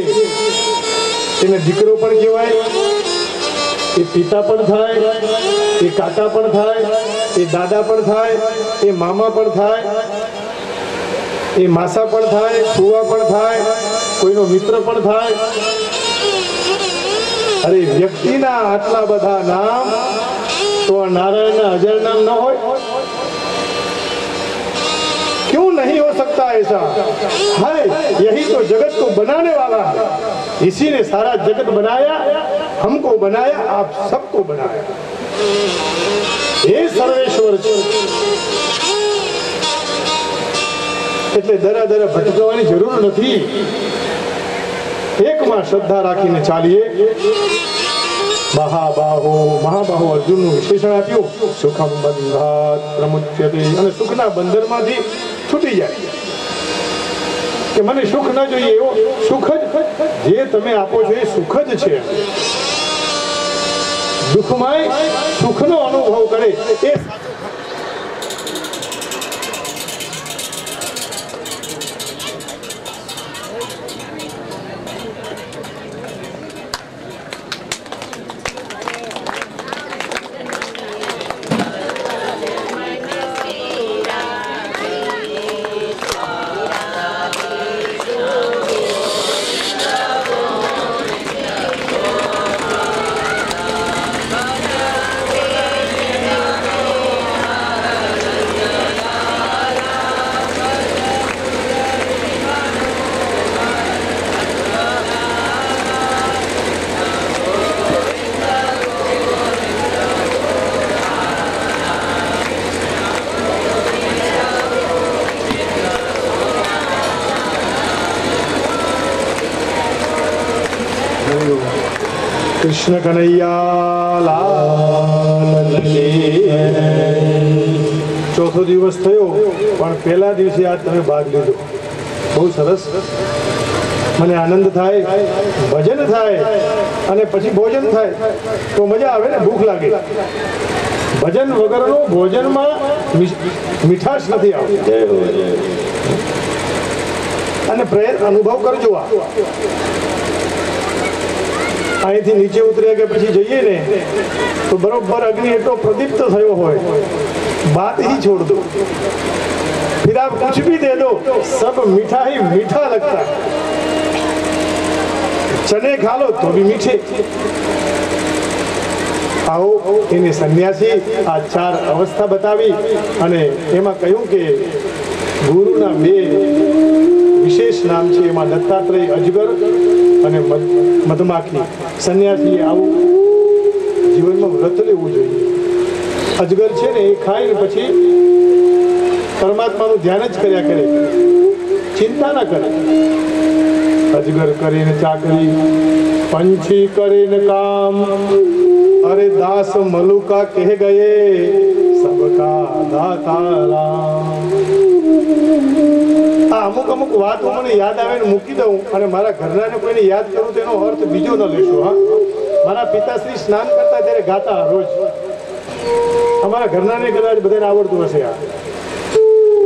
એને દીકરો પણ કહેવાય, એ પિતા પણ થાય, એ કાકા પણ થાય, એ દાદા પણ થાય, એ મામા પણ થાય, એ માસા પણ થાય, ફુવા પણ થાય, કોઈનો મિત્ર પણ થાય. અરે વ્યક્તિના આટલા બધા નામ, તો नारायण 1000 नाम न हो? क्यों नहीं हो सकता ऐसा? है, यही तो जगत को बनाने वाला है. इसी ने सारा जगत बनाया, हमको बनाया, आप सबको बनाया. ये सर्वेश्वर છે. એટલે દરા દરા ભટકવાની જરૂર નથી. એકમાં શ્રદ્ધા રાખીને ચાલીએ. મહાબાહો અર્જુનનું વિશેષણ આપ્યું, સુખમ બંધાત પ્રમુચ્યતે, અને સુખના બંધનમાંથી છૂટી જાય કે મને સુખ ન જોઈએ. એવો સુખ જ જે તમે આપો છો એ સુખ જ છે. દુઃખમાં સુખનો અનુભવ કરે એ કૃષ્ણ કનૈયા લાલ કી. ચોથો દિવસ થયો, પણ પહેલા દિવસે આજ તમે ભાગ લીધો. બહુ સરસ, મને આનંદ થાય, ભજન થાય અને પછી ભોજન થાય તો મજા આવે ને, ભૂખ લાગે. ભજન વગરનો ભોજનમાં મીઠાશ નથી આવતી. અને અનુભવ કરજો. અહીંથી નીચે ઉતર્યા કે પછી જઈએ ને તો બરોબર અગ્નિ એટલો પ્રદીપ્ત થયો હોય, बात ही छोड़ दो, फिर आप कुछ भी दे दो, सब मीठा ही मीठा लगता है। चने खा लो तो भी मीठे। आओ એને સન્યાસી આ 4 અવસ્થા બતાવી અને એમાં કહ્યું કે ગુરુના 2 વિશેષ નામ છે, એમાં દત્તાત્રેય અજગર અને મધમાખી। સન્યાસીએ આવું જીવનમાં વ્રત લેવું જોઈએ। અજગર છે ને એ ખાઈને પછી પરમાત્માનું ધ્યાન જ કર્યા કરે, ચિંતા ના કરે। અજગર કરીને ચાકરી, पंछी करे न काम, अरे दास मलुका कह गए सबका दाता राम। અમુક અમુક વાતો મને યાદ આવે ને મૂકી દઉં અને મારા ઘરનાને કોઈને યાદ કરું તો એનો અર્થ બીજો ન લેશો। હા, મારા પિતાશ્રી સ્નાન કરતા ત્યારે ગાતા રોજ, અમારા ઘરનાને કદાચ બધાને આવડતું હશે આ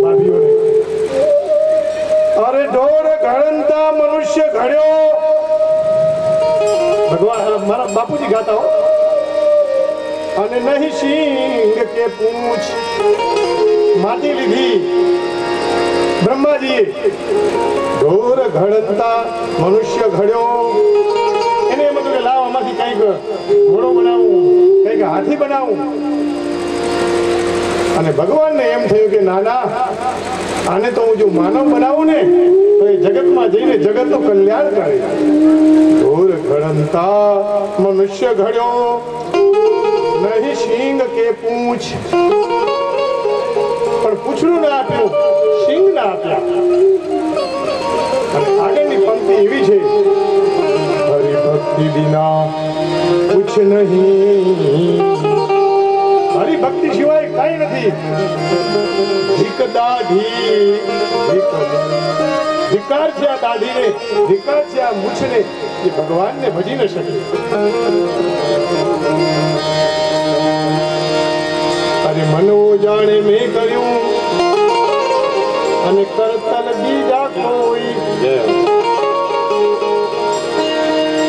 ભાભીઓને। અરે ઢોર ઘડંતા મનુષ્ય ઘડ્યો, ભગવાન મારા બાપુજી ગાતા હો। અને નહીં સિંહ કે પૂંછ, માટી લીધી બ્રહ્માજીએ। ઢોર ઘડંતા મનુષ્ય ઘડ્યો, એને એમ હતું કે લાવ આમાંથી કંઈક ઘોડો બનાવું, કંઈક હાથી બનાવું। અને ભગવાનને એમ થયું કે ના ના, આને તો હું જો માનવ બનાવું ને તો એ જગતમાં જઈને જગતનું કલ્યાણ કરે। ઢોર ઘડંતા મનુષ્ય ઘડ્યો, નહીં સિંગ કે પૂંછ, પણ પૂંછડું ના આપ્યું, સિંગ ના આપ્યા। અને આગળની પંક્તિ એવી છે, હરિભક્તિ વિના કુછ નહીં, હરિભક્તિ સિવાય કઈ નથી। ભીક દાઢી, ધિકાર છે આ દાઢીને, ધિકાર છે આ મૂછને, એ ભગવાનને ભજી ન શકે। અરે મનો જાણે મેં કર્યું અને કરતલ બીજા કોઈ।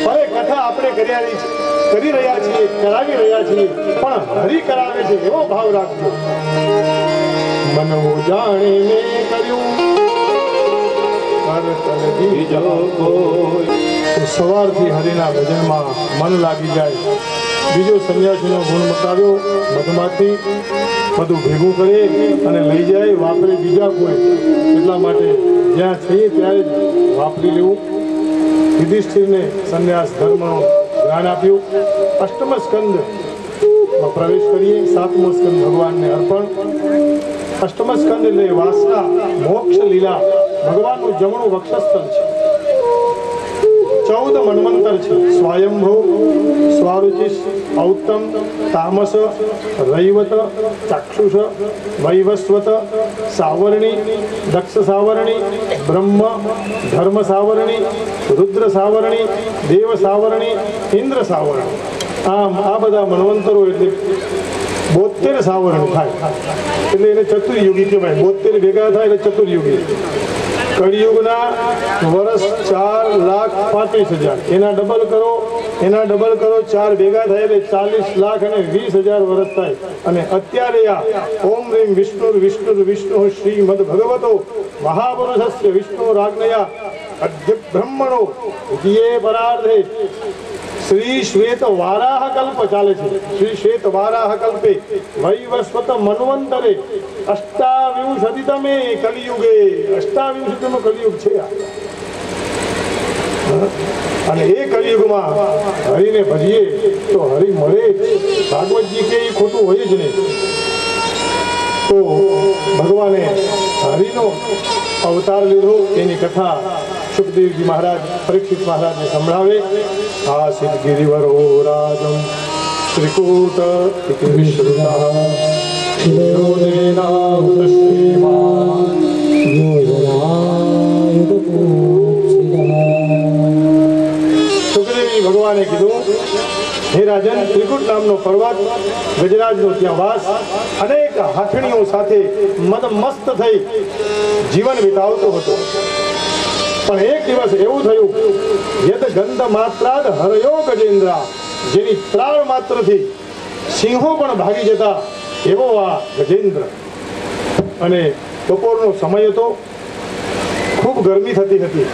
હવે કથા આપણે કરી રહ્યા છીએ, કરાવી રહ્યા છીએ, પણ હરિ કરાવે છે એવો ભાવ રાખજો। મનો જાણે મેં કર્યું કરતલ બીજા કોઈ। સવારથી હરિના ભજનમાં મન લાગી જાય। બીજો સંન્યાસીનો ગુણ બતાવ્યો, મધમાંથી બધું ભેગું કરે અને લઈ જાય, વાપરે બીજા કોઈ। એટલા માટે જ્યાં છીએ ત્યારે વાપરી લેવું। યુધિષ્ઠિરને સંન્યાસ ધર્મનું જ્ઞાન આપ્યું। અષ્ટમ સ્કંદમાં પ્રવેશ કરીએ। 7મો સ્કંદ ભગવાનને અર્પણ। અષ્ટમ સ્કંદ એટલે વાસના મોક્ષ લીલા, ભગવાનનું જમણું વક્ષસ્થળ છે। 14 મન્વંતર છે, સ્વયંભૂ, સ્વારુચિસ, ઔત્તમ, તામસ, રૈવત, ચાક્ષુષ, વૈવસ્વત, સાવરણી, દક્ષ સાવરણી, બ્રહ્મ, ધર્મ સાવરણી, રુદ્ર સાવરણી, દેવ સાવરણી, ઇન્દ્ર સાવરણી। આમ આ બધા મન્વંતરો એટલે 72 સાવરણી થાય, એટલે એને ચતુર્યુગી કહેવાય। 72 ભેગા થાય એટલે ચતુર્યુગી। કળિયુગના વર્ષ 4,35,000, એના ડબલ કરો, 4 ભેગા થાય એટલે 40,20,000 વર્ષ થાય। અને અત્યારે આ ઓમ રીમ વિષ્ણુ વિષ્ણુ વિષ્ણુ શ્રીમદ ભગવતો મહાપુરુષસ્ય વિષ્ણુ રાજ્ઞયા અદ્ય બ્રહ્મણો દ્વિતીયે પરાર્ધે શ્રી શ્વેત વારાહ કલ્પ ચાલે છે। શ્રી શ્વેત વારાહ કલ્પે વૈવસ્વત મન્વંતરે અષ્ટાવિંશતિતમે કલિયુગે, 28મો કલિયુગ છે આ। અને એ કલિયુગમાં હરિને ભજીએ તો હરિ મળે જ। ભાગવતજી કે એ ખોટું હોય જ નહીં। તો ભગવાને હરિનો અવતાર લીધો, એની કથા સુખદેવજી મહારાજ પરીક્ષિત મહારાજને સંભળાવે। આસિત ગિરિવરો રાજમ ત્રિકૂટ વિશ્રુતા સુખદેવજી ભગવાને કીધું, હે રાજન, ત્રિકૂટ નામનો પર્વત ગજરાજનો ત્યાં વાસ, અનેક હાથણીઓ સાથે મદમસ્ત થઈ જીવન વિતાવતો હતો। પણ એક દિવસ એવું થયું, યદ ગંધ માત્રાદ હરયો ગજેન્દ્રા, જેની ત્રાળ માત્રથી સિંહો પણ ભાગી જતા એવો આ ગજેન્દ્ર. અને બપોરનો સમય હતો, ખૂબ ગરમી થતી હતી.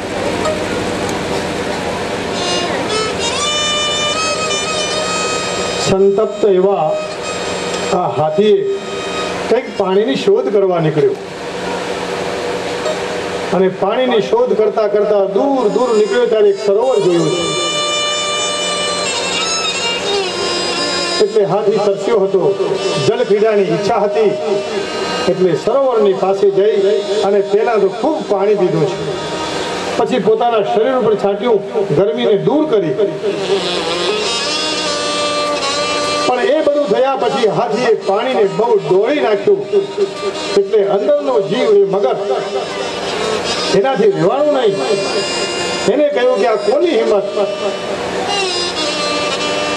સંતપ્ત એવા આ હાથીએ કંઈક પાણીની શોધ કરવા નીકળ્યો. અને પાણીની શોધ કરતા કરતા દૂર દૂર નીકળ્યો ત્યારે એક સરોવર જોયું છે. એટલે હાથી તરસ્યો હતો, જલ પીડાની ઈચ્છા હતી. એટલે સરોવરની પાસે જઈ અને પહેલા તો ખૂબ પાણી પીધું છે, પછી પોતાના શરીર ઉપર છાંટ્યું, ગરમીને દૂર કરી. પણ એ બધું થયા પછી હાથીએ પાણીને બહુ ડોળી નાખ્યું. એટલે અંદરનો જીવ એ મગર, એનાથી રહેવાનું નહીં. એને કહ્યું કે આ કોની હિંમત?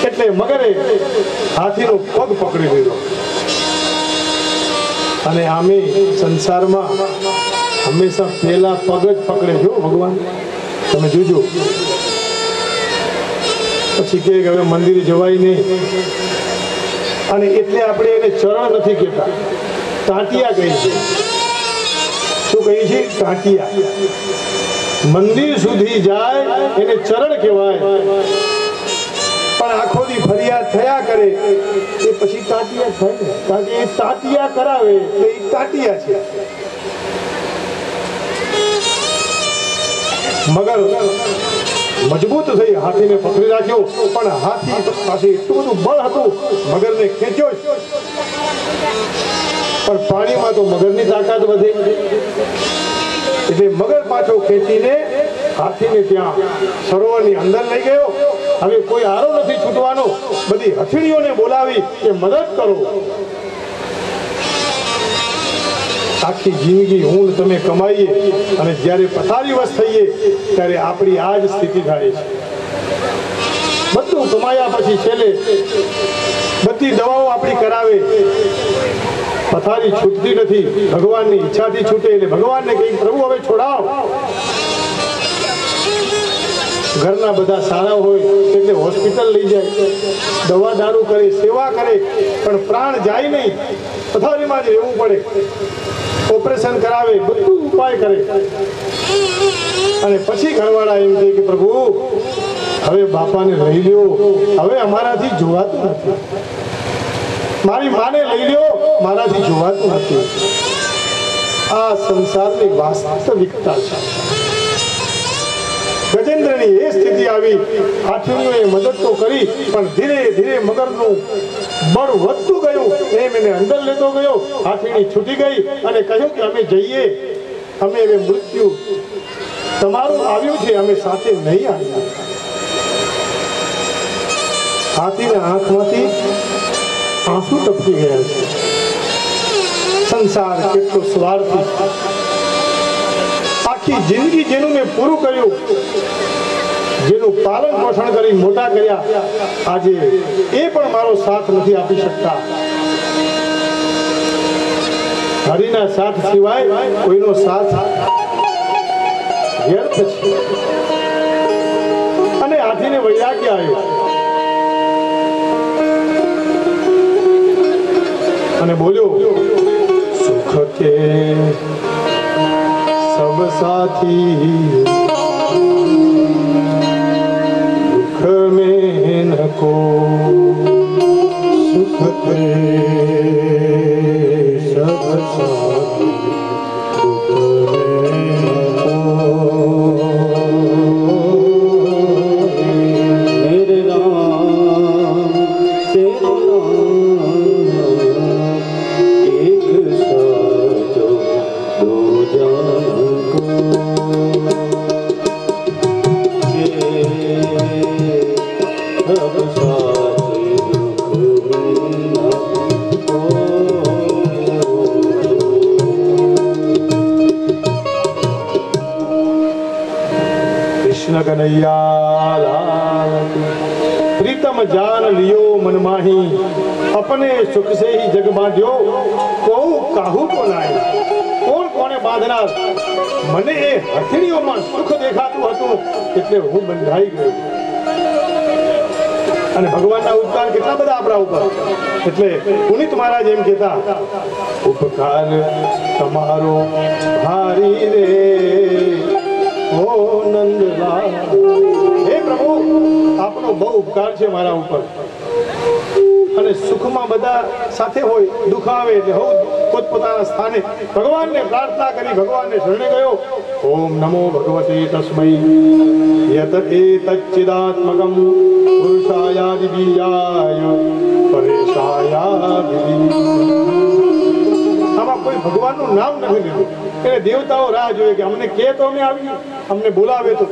એટલે મગરે હાથીનો પગ પકડી લીધો. અને આમે સંસારમાં હંમેશા પહેલા પગ જ પકડે છો ભગવાન, તમે જોજો. પછી કે હવે મંદિર જવાય નહીં. અને એટલે આપણે એને ચરણ નથી કહેતા, ટાંટિયા કહી છે. શું કહી છે? ટાંટિયા. મંદિર સુધી જાય એને ચરણ કહેવાય. પણ આખો દી ફરિયાદ થયા કરે એ પછી ટાંટિયા થાય ને, કારણ કે એ ટાંટિયા કરાવે એટલે એ ટાંટિયા છે. મગર મજબૂત થઈ હાથીને પકડી રાખ્યો, પણ હાથી પાસે એટલું બધું બળ હતું, મગરને ખેંચ્યો. પણ પાણીમાં તો મગરની તાકાત વધે, એટલે મગર પાછો ખેંચીને હાથીને ત્યાં સરોવરની અંદર લઈ ગયો. હવે કોઈ આરો નથી છૂટવાનો, બધી હથેળીઓને બોલાવી કે મદદ કરો. આખી જિંદગી હું તમે કમાઈએ અને જ્યારે પથારીવશ થઈએ ત્યારે આપણી આ જ સ્થિતિ થાય છે. બધું કમાયા પછી છેલ્લે બધી દવાઓ આપણી કરાવે, પથારી છૂટતી નથી. ભગવાનની ઈચ્છાથી છૂટે એટલે ભગવાનને કંઈક પ્રભુ હવે છોડાવ. ઘરના બધા સારા હોય એટલે હોસ્પિટલ લઈ જાય, દવા દારૂ કરે, સેવા કરે, પણ પ્રાણ જાય નહીં. પથારીમાં જ રહેવું પડે, ઓપરેશન કરાવે, બધું ઉપાય કરે. અને પછી ઘરવાળા એમ કહે કે પ્રભુ હવે બાપાને લઈ લ્યો, હવે અમારાથી જોવાતું નથી. મારી માને લઈ લ્યો, મારાથી જોવાતું નથી. આ સંસારની વાસ્તવિકતા છે. ગજેન્દ્રની એ સ્થિતિ આવી. હાથીઓએ મદદ તો કરી, પણ ધીરે ધીરે મગરનું બળ વધતું ગયું. એમ એને અંદર લેતો ગયો. હાથીની છૂટી ગઈ અને કહ્યું કે અમે જઈએ, અમે હવે મૃત્યુ તમારું આવ્યું છે, અમે સાથે નહીં આવ્યા. હાથીના આંખમાંથી આંસુ ટપકી ગયા છે. સંસાર કેટલો સ્વાર્થી. આખી જિંદગી જેનું મેં પૂરું કર્યું, જેનું પાલન પોષણ કરી મોટા કર્યા, આજે એ પણ મારો સાથ નથી આપી શકતા. હરિના સાથ સિવાય કોઈનો સાથ વ્યર્થ છે. અને હાથીને વૈરાગ્ય આવ્યો અને બોલ્યો, સુખ કે સબ સાથી दुख में न को सुख के सब साथी दुख में न को. मेरे राम तेरे नाम एक साजो दो जान को. प्रीतम जान लियो मन माही, अपने सुख से ही जग बांध्यो, को काहू को नाई. कौन कोने બાંધનાર મને એ હથેળીઓમાં સુખ દેખાતું હતું એટલે હું બંધાઈ ગયો. અને ભગવાનના ઉપકાર કેટલા બધા આપણા ઉપર. એટલે પુનિત મહારાજ એમ કહેતા, ઉપકાર તમારો ભારી રે ઓ નંદલાલ. હે પ્રભુ, આપનો બહુ ઉપકાર છે મારા ઉપર. અને સુખમાં બધા સાથે હોય, દુઃખ આવે એટલે હું પોતપોતાના સ્થાને ભગવાનને પ્રાર્થના કરી ભગવાનને શરણે ગયો. ઓમ નમો ભગવતે તસ્મૈ યત એતચ્ચિદાત્મકં પુરુષાયાદિ બીજાય પરેશાયાદિ. આમાં કોઈ ભગવાનનું નામ નથી લીધું. એટલે દેવતાઓ રાહ જોઈએ કે અમને કે તો અમે આવીએ, અમને બોલાવે તો.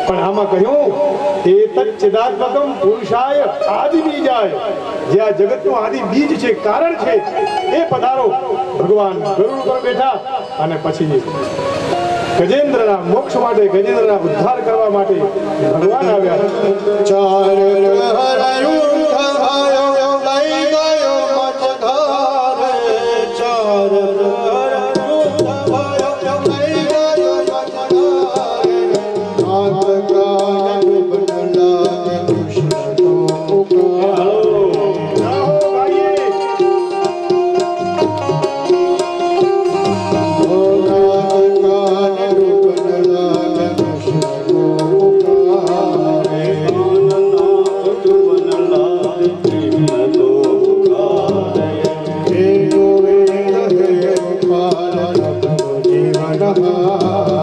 પણ આમાં કહ્યું એતચ્ચિદાત્મકં પુરુષાય આદિ બીજાય. જે આ જગતનું આદિ બીજ છે, કારણ છે, એ પધારો. ભગવાન ગરુડ પર બેઠા અને પછી ગજેન્દ્રના મોક્ષ માટે, ગજેન્દ્રના ઉદ્ધાર કરવા માટે ભગવાન આવ્યા. ચાર પ્રહરયું થયો લઈ ગયો મચધારે. ચાર પ્રહરયું થયો લઈ ગયો મચધારે. નાથ કાન બદલા કૃષ્ણનો પુકાર. જીવન